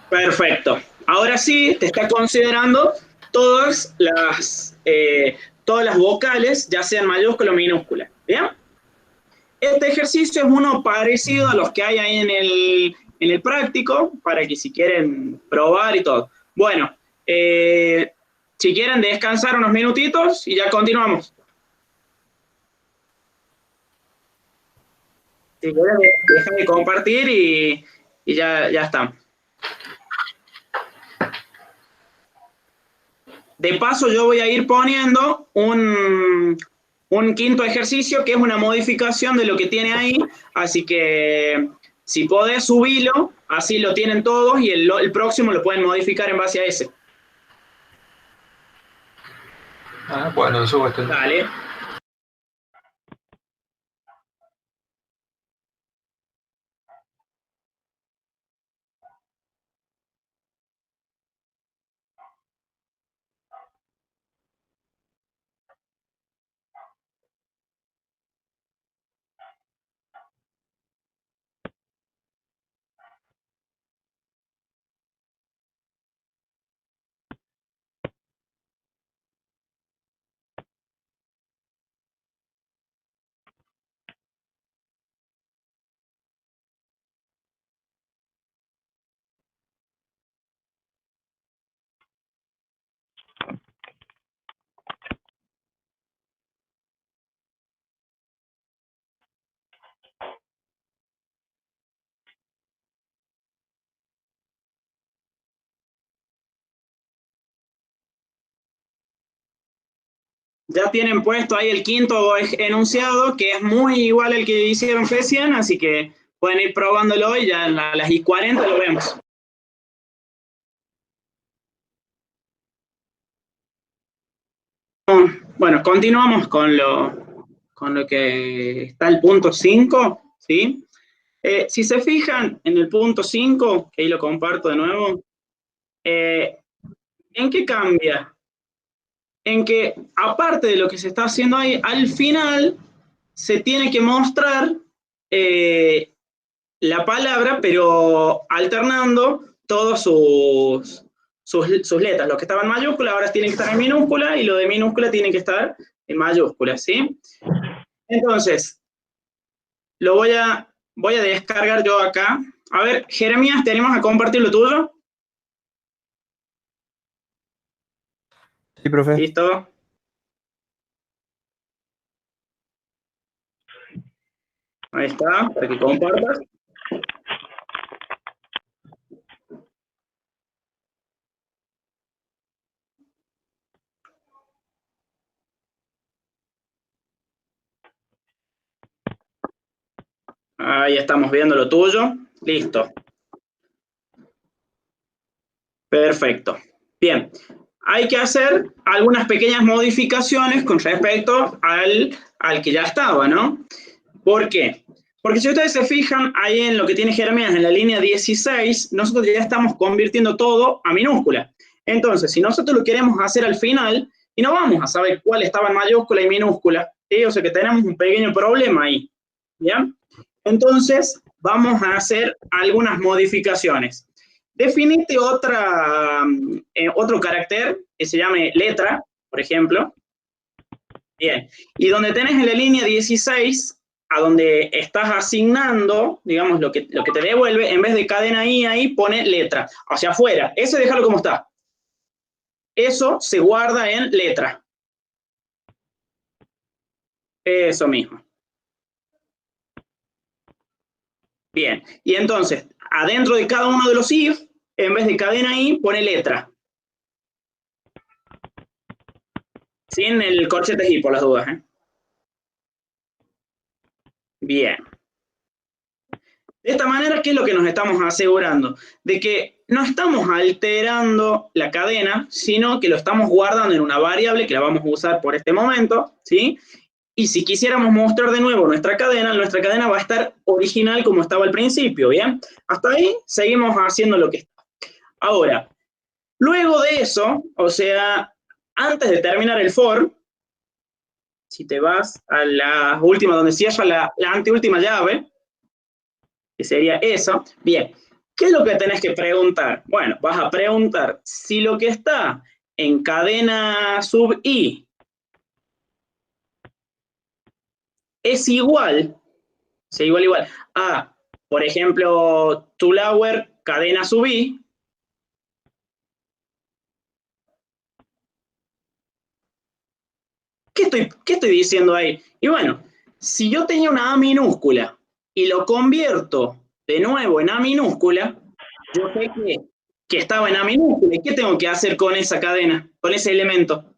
Perfecto. Ahora sí, te está considerando todas las vocales, ya sean mayúscula o minúscula. ¿Bien? Este ejercicio es uno parecido a los que hay ahí en el práctico, para que si quieren probar y todo. Bueno, si quieren descansar unos minutitos y ya continuamos. Si quieren, deja de compartir y ya estamos. De paso, yo voy a ir poniendo un quinto ejercicio que es una modificación de lo que tiene ahí, así que si podés subirlo, así lo tienen todos y el próximo lo pueden modificar en base a ese. bueno, subo este. Dale. Ya tienen puesto ahí el quinto enunciado, que es muy igual al que hicieron recién, así que pueden ir probándolo y ya a las I40 lo vemos. Bueno, continuamos con lo que está el punto 5, ¿sí? Si se fijan en el punto 5, que ahí lo comparto de nuevo, ¿en qué cambia? En que, aparte de lo que se está haciendo ahí, al final se tiene que mostrar la palabra, pero alternando todos sus letras. Los que estaban en mayúscula ahora tienen que estar en minúscula y lo de minúscula tiene que estar en mayúscula, ¿sí? Entonces, voy a descargar yo acá. A ver, Jeremías, ¿tenemos a compartir lo tuyo? Sí, profe. Listo. Ahí está, para que compartas. Ahí estamos viendo lo tuyo. Listo. Perfecto. Bien. Hay que hacer algunas pequeñas modificaciones con respecto al que ya estaba, ¿no? ¿Por qué? Porque si ustedes se fijan ahí en lo que tiene Jeremías en la línea 16, nosotros ya estamos convirtiendo todo a minúscula. Entonces, si nosotros lo queremos hacer al final, y no vamos a saber cuál estaba en mayúscula y minúscula, ¿sí? O sea que tenemos un pequeño problema ahí. ¿Bien? Entonces, vamos a hacer algunas modificaciones. Definite otro carácter que se llame letra, por ejemplo. Bien. Y donde tenés en la línea 16, a donde estás asignando, digamos, lo que te devuelve, en vez de cadena I ahí, pone letra. Hacia afuera. Eso déjalo como está. Eso se guarda en letra. Eso mismo. Bien. Y entonces, adentro de cada uno de los if, en vez de cadena I, pone letra. Sin el corchete y por las dudas, ¿eh? Bien. De esta manera, ¿qué es lo que nos estamos asegurando? De que no estamos alterando la cadena, sino que lo estamos guardando en una variable que la vamos a usar por este momento, ¿sí? Y si quisiéramos mostrar de nuevo nuestra cadena va a estar original como estaba al principio, ¿bien? Hasta ahí seguimos haciendo lo que está. Ahora, luego de eso, o sea, antes de terminar el for, si te vas a la última, donde cierra la anteúltima llave, que sería eso, bien, ¿qué es lo que tenés que preguntar? Bueno, vas a preguntar si lo que está en cadena sub i es igual a, por ejemplo, toLower cadena sub i. ¿Qué estoy diciendo ahí? Y bueno, si yo tenía una A minúscula y lo convierto de nuevo en A minúscula, yo sé que estaba en A minúscula. ¿Y qué tengo que hacer con esa cadena, con ese elemento?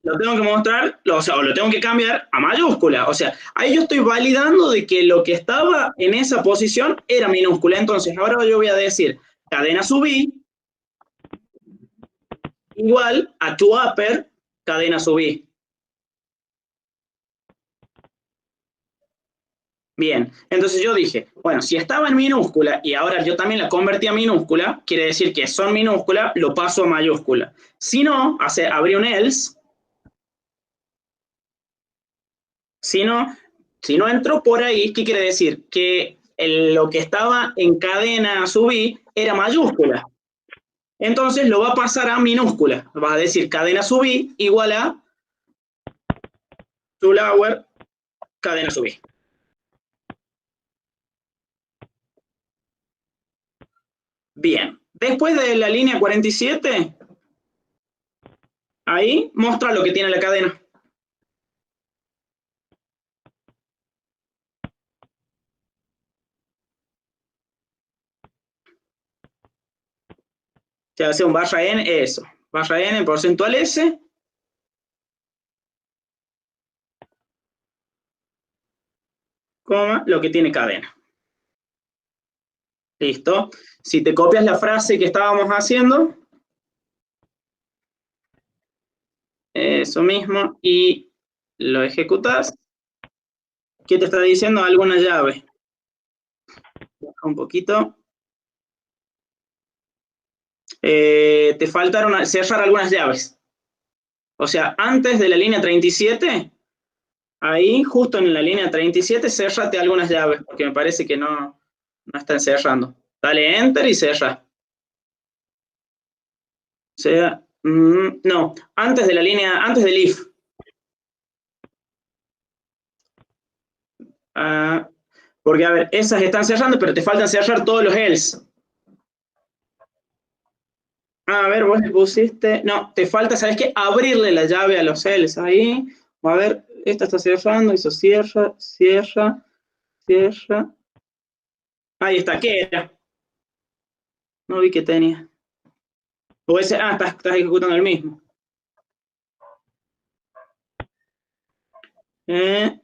Lo tengo que mostrar, o sea, o lo tengo que cambiar a mayúscula. O sea, ahí yo estoy validando de que lo que estaba en esa posición era minúscula. Entonces, ahora yo voy a decir cadena sub i igual a toUpper cadena sub i. Bien, entonces yo dije, bueno, si estaba en minúscula y ahora yo también la convertí a minúscula, quiere decir que son minúscula, lo paso a mayúscula. Si no, abrí un else. Si no entró por ahí, ¿qué quiere decir? Que lo que estaba en cadena sub i era mayúscula. Entonces lo va a pasar a minúscula. Va a decir cadena sub i igual a toLower cadena sub i. Bien, después de la línea 47, ahí muestra lo que tiene la cadena. Se hace un barra n, eso. Barra n porcentual s. Coma, lo que tiene cadena. Listo. Si te copias la frase que estábamos haciendo, eso mismo, y lo ejecutas, ¿qué te está diciendo? Alguna llave. Un poquito. Te faltaron cerrar algunas llaves. O sea, antes de la línea 37, ahí, justo en la línea 37, cerrate algunas llaves, porque me parece que no están cerrando. Dale Enter y cerra. O sea, no, antes de la línea, antes del if. Porque, a ver, esas están cerrando, pero te faltan cerrar todos los else. A ver, vos le pusiste... No, te falta, ¿sabes qué? Abrirle la llave a los else. Ahí, a ver, esta está cerrando, eso cierra, cierra, cierra. Ahí está, ¿qué era? No vi que tenía. O ese, estás ejecutando el mismo. Te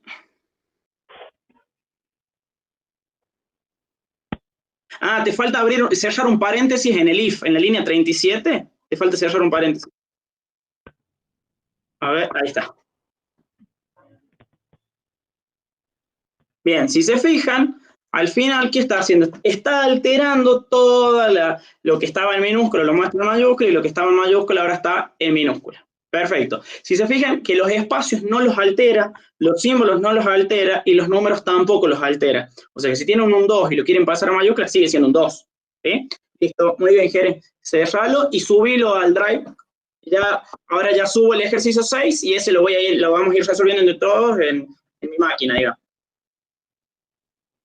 falta cerrar un paréntesis en el if, en la línea 37. Te falta cerrar un paréntesis. A ver, ahí está. Bien, si se fijan, al final, ¿qué está haciendo? Está alterando todo lo que estaba en minúscula, lo muestra en mayúscula, y lo que estaba en mayúscula ahora está en minúscula. Perfecto. Si se fijan que los espacios no los altera, los símbolos no los altera, y los números tampoco los altera. O sea que si tienen un 2 y lo quieren pasar a mayúscula, sigue siendo un 2. ¿Sí? Listo, muy bien, Jere. Cerralo y subilo al Drive. Ahora ya subo el ejercicio 6 y ese lo vamos a ir resolviendo entre todos en mi máquina, digamos.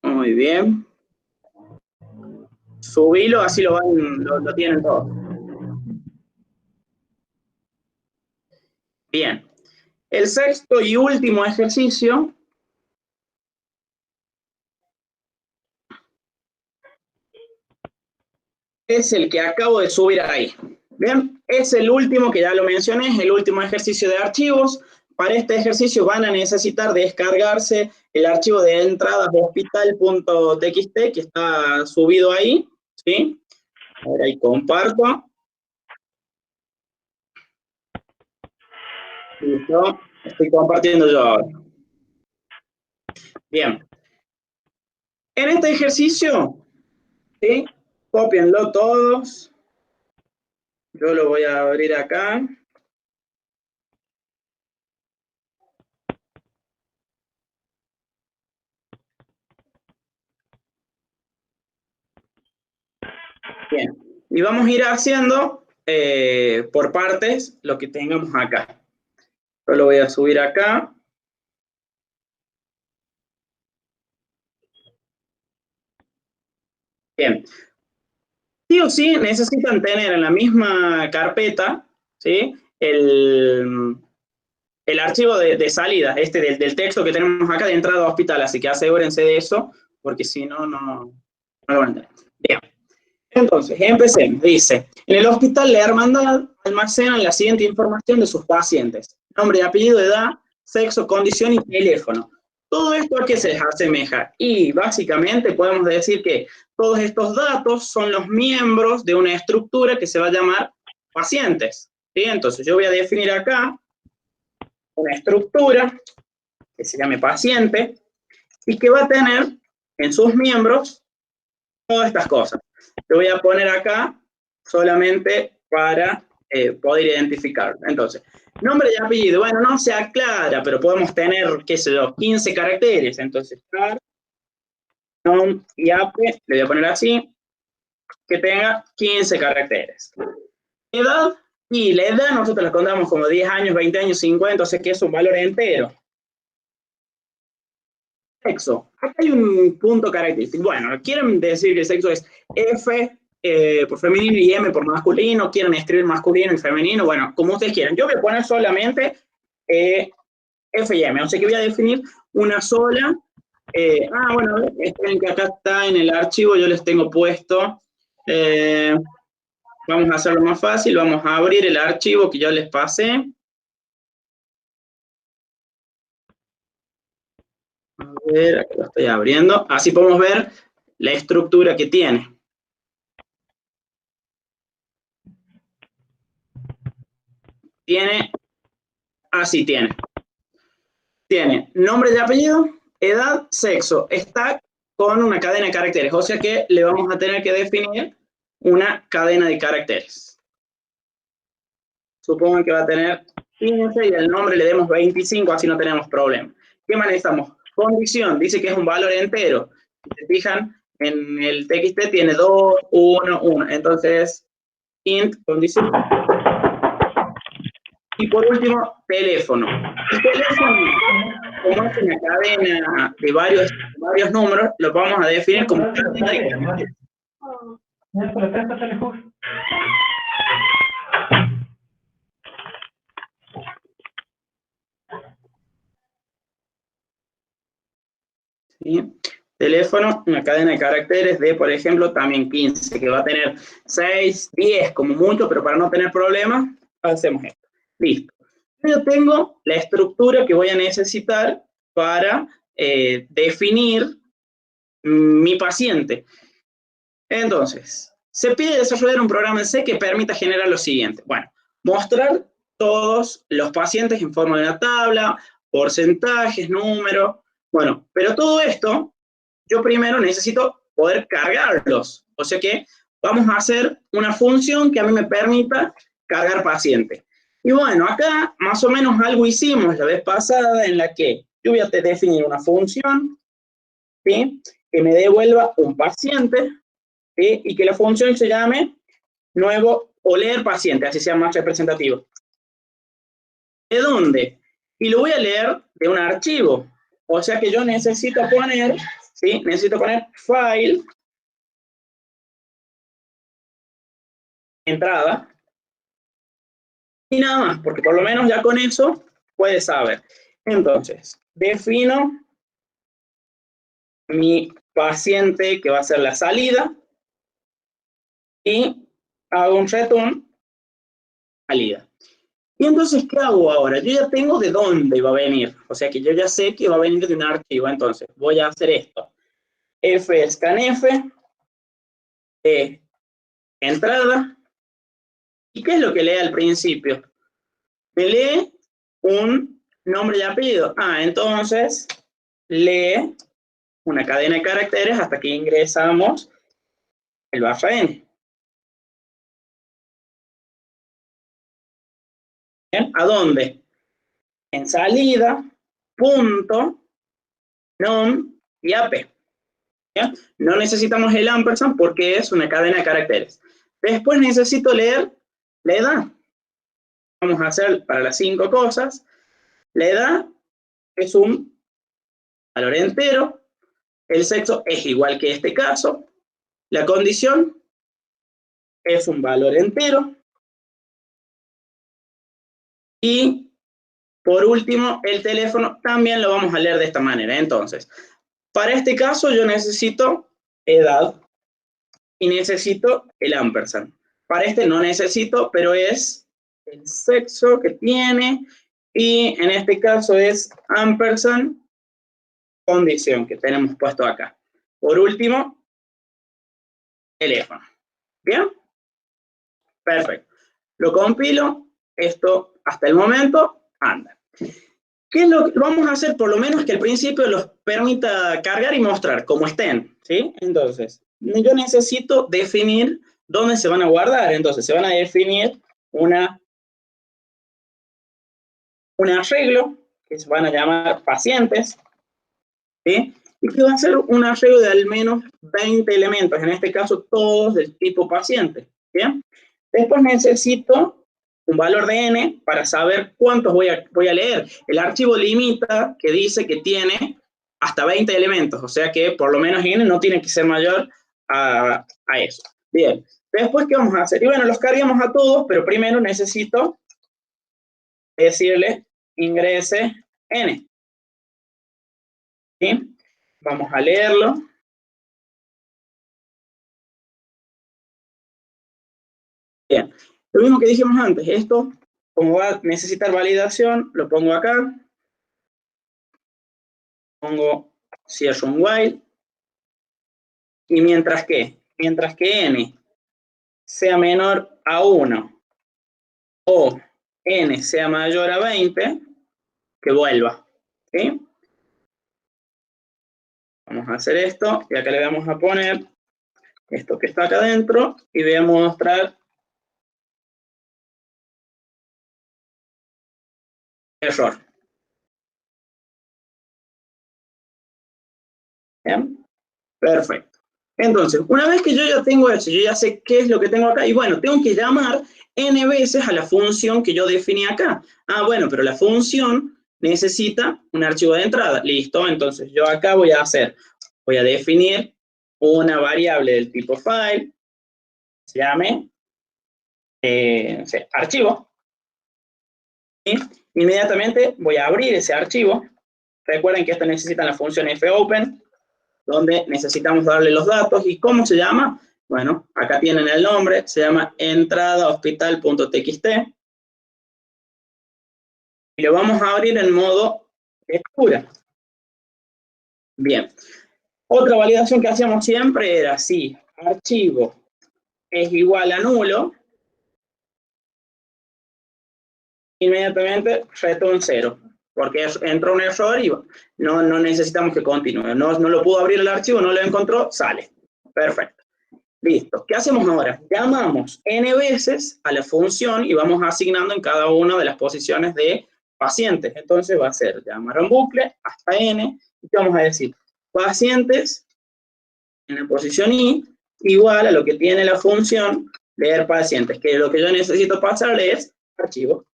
Muy bien. Subilo, así lo tienen todos. Bien. El sexto y último ejercicio es el que acabo de subir ahí. Bien, es el último que ya lo mencioné, es el último ejercicio de archivos. Para este ejercicio van a necesitar descargarse el archivo de entradas hospital.txt que está subido ahí, ¿sí? Ahora ahí comparto. Listo, estoy compartiendo yo ahora. Bien. En este ejercicio, ¿sí? Cópienlo todos. Yo lo voy a abrir acá. Bien, y vamos a ir haciendo por partes lo que tengamos acá. Yo lo voy a subir acá. Bien. Sí o sí necesitan tener en la misma carpeta, ¿sí? El archivo de salida, del texto que tenemos acá de entrada a hospital, así que asegúrense de eso, porque si no, no lo van a entender. Bien. Entonces, empecemos. Dice, en el hospital La Hermandad almacenan la siguiente información de sus pacientes: nombre y apellido, edad, sexo, condición y teléfono. Todo esto a qué se les asemeja. Y básicamente podemos decir que todos estos datos son los miembros de una estructura que se va a llamar pacientes. ¿Sí? Entonces yo voy a definir acá una estructura que se llame paciente y que va a tener en sus miembros todas estas cosas. Lo voy a poner acá solamente para poder identificarlo. Entonces, nombre y apellido, bueno, no se aclara, pero podemos tener, qué sé yo, 15 caracteres. Entonces, nom y ape, le voy a poner así, que tenga 15 caracteres. Edad, y la edad nosotros la contamos como 10 años, 20 años, 50, o sea que es un valor entero. Sexo, acá hay un punto característico. Bueno, quieren decir que el sexo es F por femenino y M por masculino, quieren escribir masculino y femenino, bueno, como ustedes quieran. Yo voy a poner solamente F y M, o sea que voy a definir una sola. Bueno, esperen que acá está en el archivo, yo les tengo puesto. Vamos a hacerlo más fácil, vamos a abrir el archivo que yo les pasé. A ver, aquí lo estoy abriendo. Así podemos ver la estructura que tiene. Así tiene. Tiene nombre y apellido, edad, sexo. Está con una cadena de caracteres, o sea que le vamos a tener que definir una cadena de caracteres. Supongo que va a tener 15 y el nombre le demos 25, así no tenemos problema. ¿Qué manejamos? Condición, dice que es un valor entero. Si se fijan, en el TXT tiene 2, 1, 1. Entonces, int, condición. Y por último, teléfono. El teléfono, como es una cadena de varios números, lo vamos a definir como cadena de caracteres. ¿Sí? Teléfono, una cadena de caracteres de, por ejemplo, también 15, que va a tener 6, 10 como mucho, pero para no tener problemas, hacemos esto. Listo. yo tengo la estructura que voy a necesitar para definir mi paciente. Entonces, se pide desarrollar un programa en C que permita generar lo siguiente. Bueno, mostrar todos los pacientes en forma de una tabla, porcentajes, números. Bueno, pero todo esto, yo primero necesito poder cargarlos. O sea que vamos a hacer una función que a mí me permita cargar pacientes. Y bueno, acá más o menos algo hicimos la vez pasada en la que yo voy a definir una función, ¿sí?, que me devuelva un paciente, ¿sí?, y que la función se llame nuevo o leer paciente, así sea más representativo. ¿De dónde? Y lo voy a leer de un archivo. O sea que yo necesito poner, ¿sí?, necesito poner file, entrada, y nada más, porque por lo menos ya con eso puedes saber. Entonces, defino mi paciente, que va a ser la salida, y hago un return salida. Y entonces, ¿qué hago ahora? Yo ya tengo de dónde va a venir. O sea que yo ya sé que va a venir de un archivo. Entonces, voy a hacer esto. Scanf, entrada. ¿Y qué es lo que lee al principio? Me lee un nombre y apellido. Entonces, lee una cadena de caracteres hasta que ingresamos el barra n. ¿Bien? ¿A dónde? En salida, punto, nom y ap. ¿Bien? No necesitamos el ampersand porque es una cadena de caracteres. Después necesito leer la edad. Vamos a hacer para las 5 cosas. La edad es un valor entero. El sexo es igual que este caso. La condición es un valor entero. Y por último, el teléfono también lo vamos a leer de esta manera. Entonces, para este caso yo necesito edad y necesito el ampersand. Para este no necesito, pero es el sexo que tiene, y en este caso es ampersand condición que tenemos puesto acá. Por último, teléfono. ¿Bien? Perfecto. Lo compilo. Esto hasta el momento anda. ¿Qué es lo que vamos a hacer? Por lo menos que al principio los permita cargar y mostrar como estén, ¿sí? Entonces, yo necesito definir dónde se van a guardar. Entonces, se van a definir un arreglo que se van a llamar pacientes, ¿sí? Y que va a ser un arreglo de al menos 20 elementos, en este caso todos del tipo paciente, ¿bien? Después necesito un valor de n para saber cuántos voy a leer. El archivo limita, que dice que tiene hasta 20 elementos, o sea que por lo menos n no tiene que ser mayor a eso. Bien, después, ¿qué vamos a hacer? Y bueno, los cargamos a todos, pero primero necesito decirle ingrese n. ¿Sí? Vamos a leerlo. Bien, lo mismo que dijimos antes, esto, como va a necesitar validación, lo pongo acá. Pongo cierro un while. Y mientras que n sea menor a 1 o n sea mayor a 20, que vuelva. ¿Sí? Vamos a hacer esto, y acá le vamos a poner esto que está acá adentro, y voy a mostrar error. ¿Bien? Perfecto. Entonces, una vez que yo ya tengo eso, yo ya sé qué es lo que tengo acá, y bueno, tengo que llamar n veces a la función que yo definí acá. Bueno, pero la función necesita un archivo de entrada. Listo, entonces yo acá voy a definir una variable del tipo file, se llame archivo. ¿Sí? Inmediatamente voy a abrir ese archivo. Recuerden que esto necesita la función fopen, donde necesitamos darle los datos. ¿Y cómo se llama? Bueno, acá tienen el nombre, se llama entradahospital.txt. y lo vamos a abrir en modo lectura. Bien. Otra validación que hacíamos siempre era si archivo es igual a nulo, inmediatamente return 0, porque entró un error y no necesitamos que continúe. No lo pudo abrir el archivo, no lo encontró, sale. Perfecto. Listo. ¿Qué hacemos ahora? Llamamos n veces a la función y vamos asignando en cada una de las posiciones de pacientes. Entonces va a ser llamar a un bucle hasta n, y vamos a decir pacientes en la posición i igual a lo que tiene la función leer pacientes, que lo que yo necesito pasarle es archivo.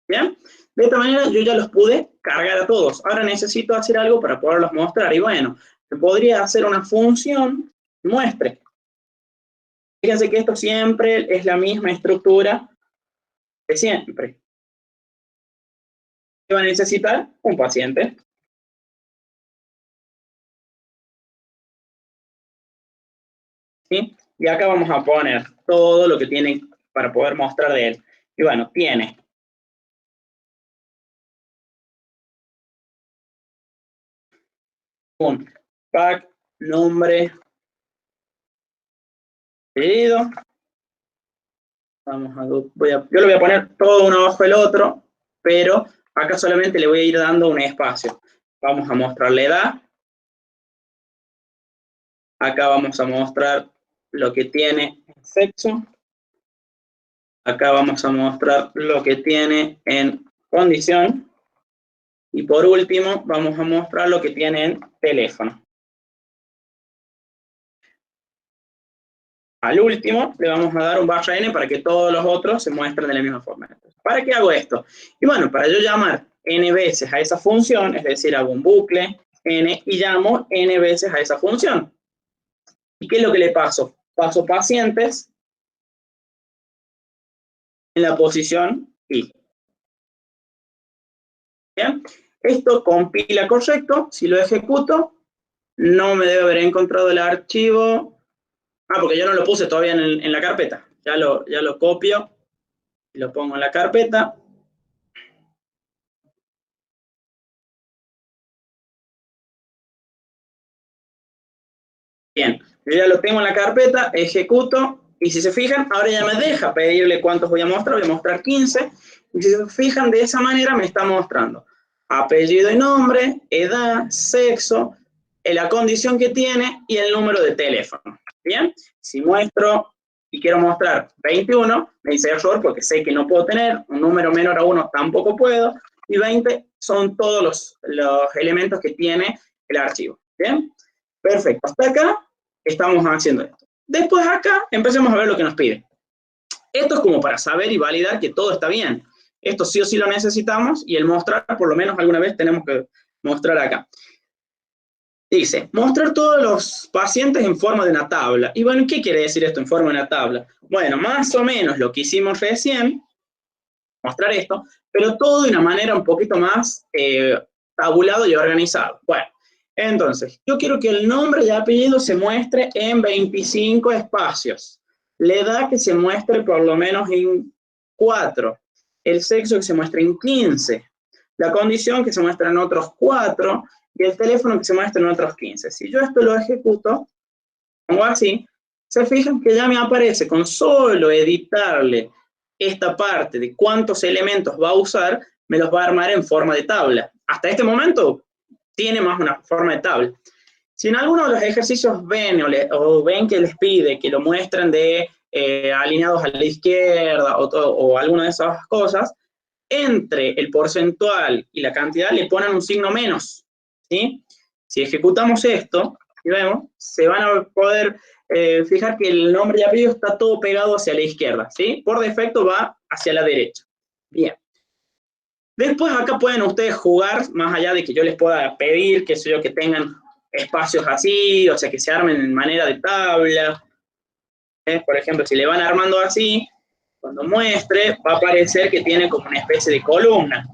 ¿Bien? De esta manera yo ya los pude cargar a todos. Ahora necesito hacer algo para poderlos mostrar. Y bueno, se podría hacer una función muestre. Fíjense que esto siempre es la misma estructura de siempre. ¿Qué va a necesitar? Un paciente. ¿Sí? Y acá vamos a poner todo lo que tiene para poder mostrar de él. Y bueno, tiene un pack, nombre, apellido. Vamos a, yo lo voy a poner todo uno abajo del otro, pero acá solamente le voy a ir dando un espacio. Vamos a mostrar la edad. Acá vamos a mostrar lo que tiene en sexo. Acá vamos a mostrar lo que tiene en condición. Y por último, vamos a mostrar lo que tiene en teléfono. Al último, le vamos a dar un barra n para que todos los otros se muestren de la misma forma. ¿Para qué hago esto? Y bueno, para yo llamar n veces a esa función, es decir, hago un bucle n y llamo n veces a esa función. ¿Y qué es lo que le paso? Paso pacientes en la posición i. ¿Bien? Esto compila correcto. Si lo ejecuto, no me debe haber encontrado el archivo. Porque yo no lo puse todavía en la carpeta. Ya lo copio y lo pongo en la carpeta. Bien, yo ya lo tengo en la carpeta, ejecuto, y si se fijan, ahora ya me deja pedirle cuántos voy a mostrar 15, y si se fijan, de esa manera me está mostrando apellido y nombre, edad, sexo, la condición que tiene y el número de teléfono. Bien, si muestro y quiero mostrar 21, me dice error porque sé que no puedo tener, un número menor a 1 tampoco puedo, y 20 son todos los elementos que tiene el archivo. Bien. Perfecto, hasta acá estamos haciendo esto. Después acá empecemos a ver lo que nos pide. Esto es como para saber y validar que todo está bien. Esto sí o sí lo necesitamos y el mostrar, por lo menos alguna vez tenemos que mostrar acá. Dice, mostrar todos los pacientes en forma de una tabla. Y bueno, ¿qué quiere decir esto en forma de una tabla? Bueno, más o menos lo que hicimos recién, mostrar esto, pero todo de una manera un poquito más tabulado y organizado. Bueno. Entonces, yo quiero que el nombre y apellido se muestre en 25 espacios. La edad que se muestre por lo menos en 4. El sexo que se muestre en 15. La condición que se muestre en otros 4. Y el teléfono que se muestre en otros 15. Si yo esto lo ejecuto, pongo así, se fijan que ya me aparece con solo editarle esta parte de cuántos elementos va a usar, me los va a armar en forma de tabla. Hasta este momento tiene más una forma de tabla. Si en alguno de los ejercicios ven o ven que les pide que lo muestren de alineados a la izquierda o alguna de esas cosas, entre el porcentual y la cantidad le ponen un signo menos, ¿sí? Si ejecutamos esto, y vemos, se van a poder fijar que el nombre y apellido está todo pegado hacia la izquierda, ¿sí? Por defecto va hacia la derecha. Bien. Después acá pueden ustedes jugar, más allá de que yo les pueda pedir, qué sé yo, que tengan espacios así, o sea, que se armen en manera de tabla. Por ejemplo, si le van armando así, cuando muestre, va a aparecer que tiene como una especie de columna.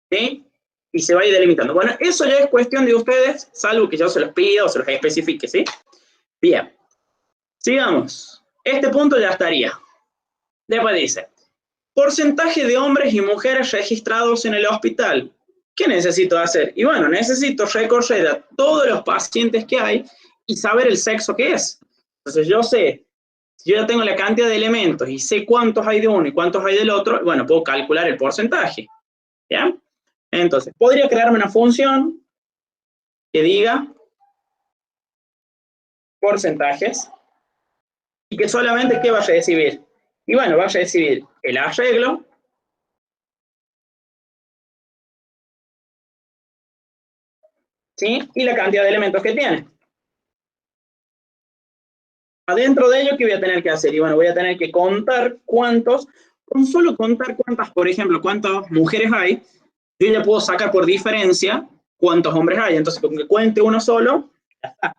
¿Sí? Y se va a ir delimitando. Bueno, eso ya es cuestión de ustedes, salvo que yo se los pida o se los especifique, ¿sí? Bien. Sigamos. Este punto ya estaría. Después dice, porcentaje de hombres y mujeres registrados en el hospital. ¿Qué necesito hacer? Y bueno, necesito recorrer a todos los pacientes que hay y saber el sexo que es. Entonces yo sé, si yo ya tengo la cantidad de elementos y sé cuántos hay de uno y cuántos hay del otro, bueno, puedo calcular el porcentaje. ¿Ya? Entonces, podría crearme una función que diga porcentajes y que solamente ¿qué va a recibir? Y bueno, va a recibir el arreglo ¿sí? Y la cantidad de elementos que tiene. Adentro de ello, ¿qué voy a tener que hacer? Y bueno, voy a tener que contar cuántos, con solo contar cuántas, por ejemplo, cuántas mujeres hay, yo ya puedo sacar por diferencia cuántos hombres hay. Entonces, con que cuente uno solo, ya está.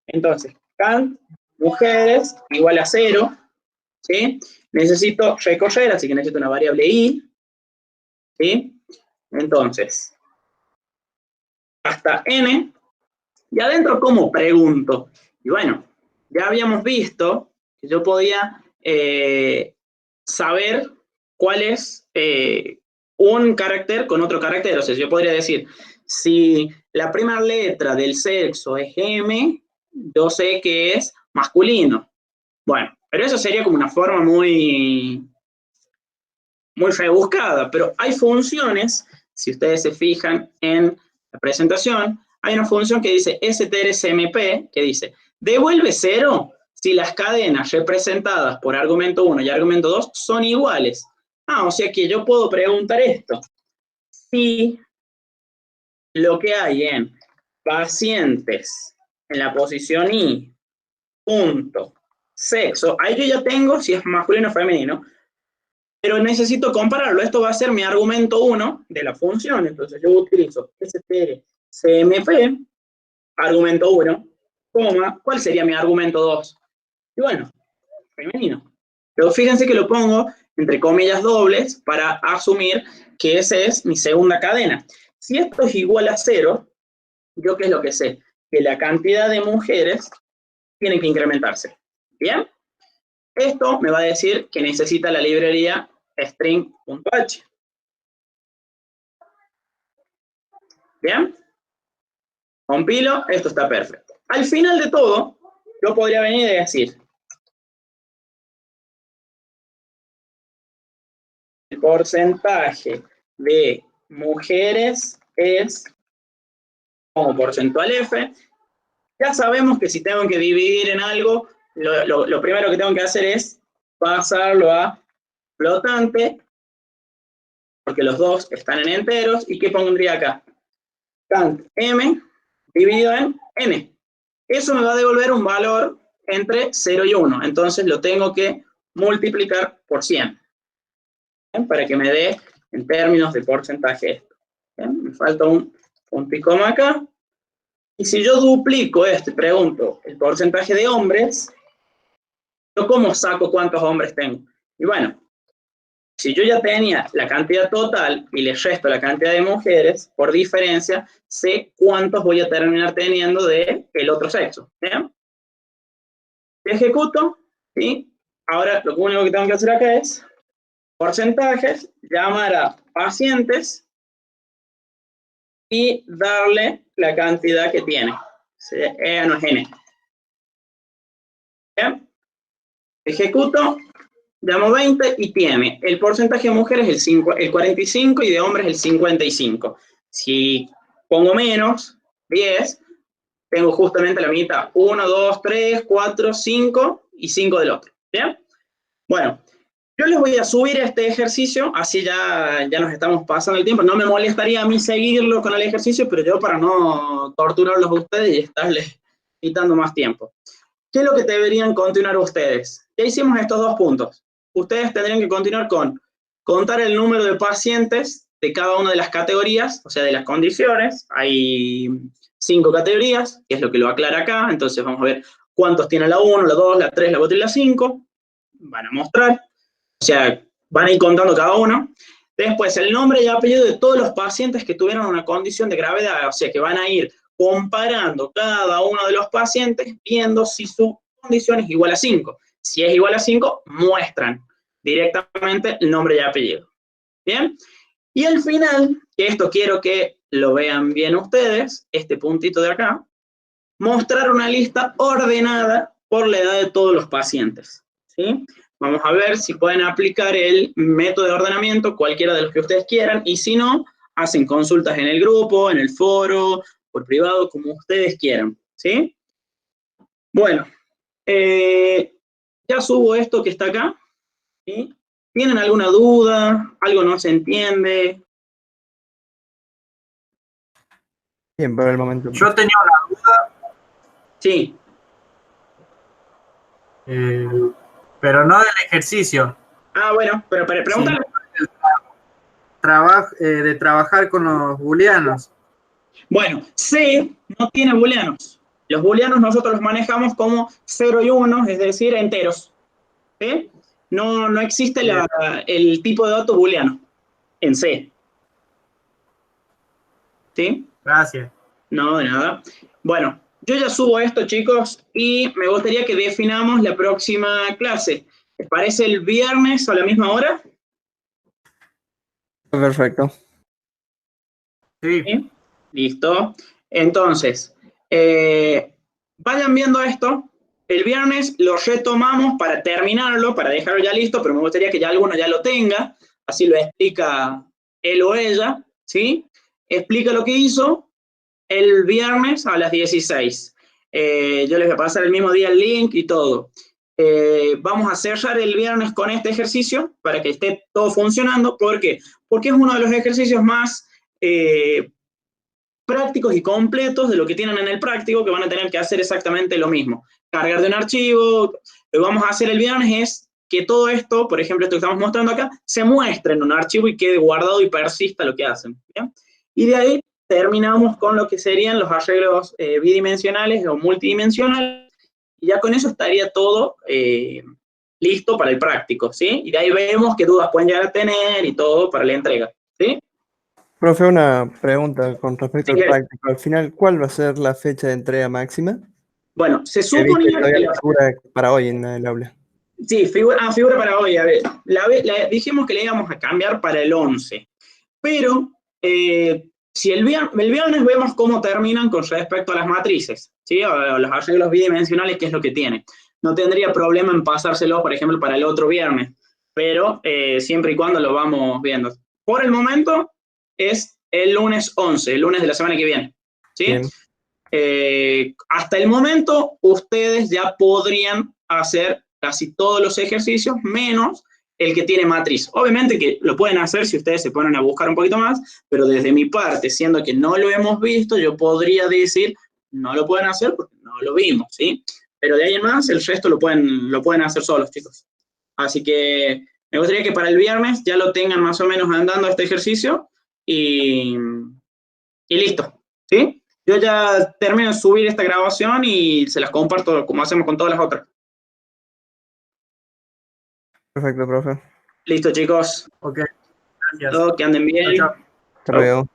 Entonces, cant mujeres igual a 0, ¿sí? Necesito recorrer, así que necesito una variable i, ¿sí? Entonces, hasta n, y adentro, ¿cómo pregunto? Y bueno, ya habíamos visto que yo podía saber cuál es un carácter con otro carácter. O sea, yo podría decir, si la primera letra del sexo es M, yo sé que es masculino. Bueno, pero eso sería como una forma muy rebuscada, pero hay funciones, si ustedes se fijan en la presentación, hay una función que dice strcmp, que dice, devuelve 0 si las cadenas representadas por argumento 1 y argumento 2 son iguales. O sea que yo puedo preguntar esto. Si lo que hay en pacientes en la posición I, punto, sexo, ahí yo ya tengo si es masculino o femenino, pero necesito compararlo. Esto va a ser mi argumento 1 de la función. Entonces yo utilizo strcmp, argumento 1, coma, ¿cuál sería mi argumento 2? Y bueno, femenino. Pero fíjense que lo pongo entre comillas dobles para asumir que esa es mi segunda cadena. Si esto es igual a 0, ¿yo qué es lo que sé? Que la cantidad de mujeres tiene que incrementarse. ¿Bien? Esto me va a decir que necesita la librería string.h. ¿Bien? Compilo, esto está perfecto. Al final de todo, yo podría venir y decir, el porcentaje de mujeres es como porcentual F. Ya sabemos que si tengo que dividir en algo, lo primero que tengo que hacer es pasarlo a flotante, porque los dos están en enteros. ¿Y qué pondría acá? Cant m dividido en n. Eso me va a devolver un valor entre 0 y 1. Entonces lo tengo que multiplicar por 100. ¿Bien? Para que me dé en términos de porcentaje esto. ¿Bien? Me falta un punto y coma acá. Y si yo duplico esto y pregunto el porcentaje de hombres, ¿yo cómo saco cuántos hombres tengo? Y bueno, si yo ya tenía la cantidad total y le resto la cantidad de mujeres, por diferencia, sé cuántos voy a terminar teniendo del otro sexo. ¿Bien? Ejecuto, ¿sí? Ahora lo único que tengo que hacer acá es porcentajes, llamar a pacientes y darle la cantidad que tiene. E no es n. ¿Bien? Ejecuto, llamo 20 y tiene el porcentaje de mujeres el 45 y de hombres el 55. Si pongo menos, 10, tengo justamente la mitad. 1, 2, 3, 4, 5 y 5 del otro. ¿Bien? Bueno, yo les voy a subir este ejercicio, así ya nos estamos pasando el tiempo. No me molestaría a mí seguirlo con el ejercicio, pero yo para no torturarlos a ustedes y estarles quitando más tiempo. ¿Qué es lo que deberían continuar ustedes? Ya hicimos estos dos puntos. Ustedes tendrían que continuar con contar el número de pacientes de cada una de las categorías, o sea, de las condiciones. Hay 5 categorías, que es lo que lo aclara acá. Entonces vamos a ver cuántos tiene la 1, la 2, la 3, la 4 y la 5. Van a mostrar. O sea, van a ir contando cada uno. Después, el nombre y apellido de todos los pacientes que tuvieron una condición de gravedad. O sea, que van a ir comparando cada uno de los pacientes, viendo si su condición es igual a 5. Si es igual a 5, muestran. directamente el nombre y apellido. ¿Bien? Y al final, que esto quiero que lo vean bien ustedes, este puntito de acá, mostrar una lista ordenada por la edad de todos los pacientes. ¿Sí? Vamos a ver si pueden aplicar el método de ordenamiento, cualquiera de los que ustedes quieran, y si no, hacen consultas en el grupo, en el foro, por privado, como ustedes quieran. ¿Sí? Bueno, ya subo esto que está acá. ¿Sí? ¿Tienen alguna duda? ¿Algo no se entiende? Bien, por el momento. Yo tenía una duda, Sí. pero no del ejercicio. Ah, bueno, pero pregúntale. De trabajar con los booleanos. Bueno, C no tiene booleanos. Los booleanos nosotros los manejamos como 0 y 1, es decir, enteros. ¿Sí? No existe el tipo de dato booleano en C. ¿Sí? Gracias. No, de nada. Bueno, yo ya subo esto, chicos, y me gustaría que definamos la próxima clase. ¿Les parece el viernes a la misma hora? Perfecto. Sí. ¿Sí? Listo. Entonces, vayan viendo esto. El viernes lo retomamos para terminarlo, para dejarlo ya listo, pero me gustaría que ya alguno ya lo tenga. Así lo explica él o ella, ¿sí? Explica lo que hizo el viernes a las 16. Yo les voy a pasar el mismo día el link y todo. Vamos a cerrar el viernes con este ejercicio para que esté todo funcionando. ¿Por qué? Porque es uno de los ejercicios más prácticos y completos de lo que tienen en el práctico, que van a tener que hacer exactamente lo mismo. Cargar de un archivo. Lo que vamos a hacer el viernes es que todo esto, por ejemplo, esto que estamos mostrando acá, se muestre en un archivo y quede guardado y persista lo que hacen. ¿Bien? Y de ahí terminamos con lo que serían los arreglos bidimensionales o multidimensionales, y ya con eso estaría todo listo para el práctico, ¿sí? Y de ahí vemos qué dudas pueden llegar a tener y todo para la entrega, ¿sí? Profe, una pregunta con respecto Sí, al práctico. Al final, ¿cuál va a ser la fecha de entrega máxima? bueno, se He visto que suponía todavía que... no figura para hoy en el aula. Sí, figura para hoy. A ver, dijimos que le íbamos a cambiar para el 11, pero si el viernes vemos cómo terminan con respecto a las matrices, ¿sí? O los arreglos bidimensionales, qué es lo que tiene. No tendría problema en pasárselo, por ejemplo, para el otro viernes, pero siempre y cuando lo vamos viendo. Por el momento es el lunes 11, el lunes de la semana que viene, ¿sí? Bien. Hasta el momento ustedes ya podrían hacer casi todos los ejercicios, menos el que tiene matriz. Obviamente que lo pueden hacer si ustedes se ponen a buscar un poquito más, pero desde mi parte, siendo que no lo hemos visto, yo podría decir, no lo pueden hacer porque no lo vimos, ¿sí? Pero de ahí en más, el resto lo pueden hacer solos, chicos. Así que me gustaría que para el viernes ya lo tengan más o menos andando este ejercicio y listo, ¿sí? Yo ya termino de subir esta grabación y se las comparto como hacemos con todas las otras. Perfecto, profe. Listo, chicos. Ok, gracias. Todo, que anden bien. Chao, chao. Hasta luego.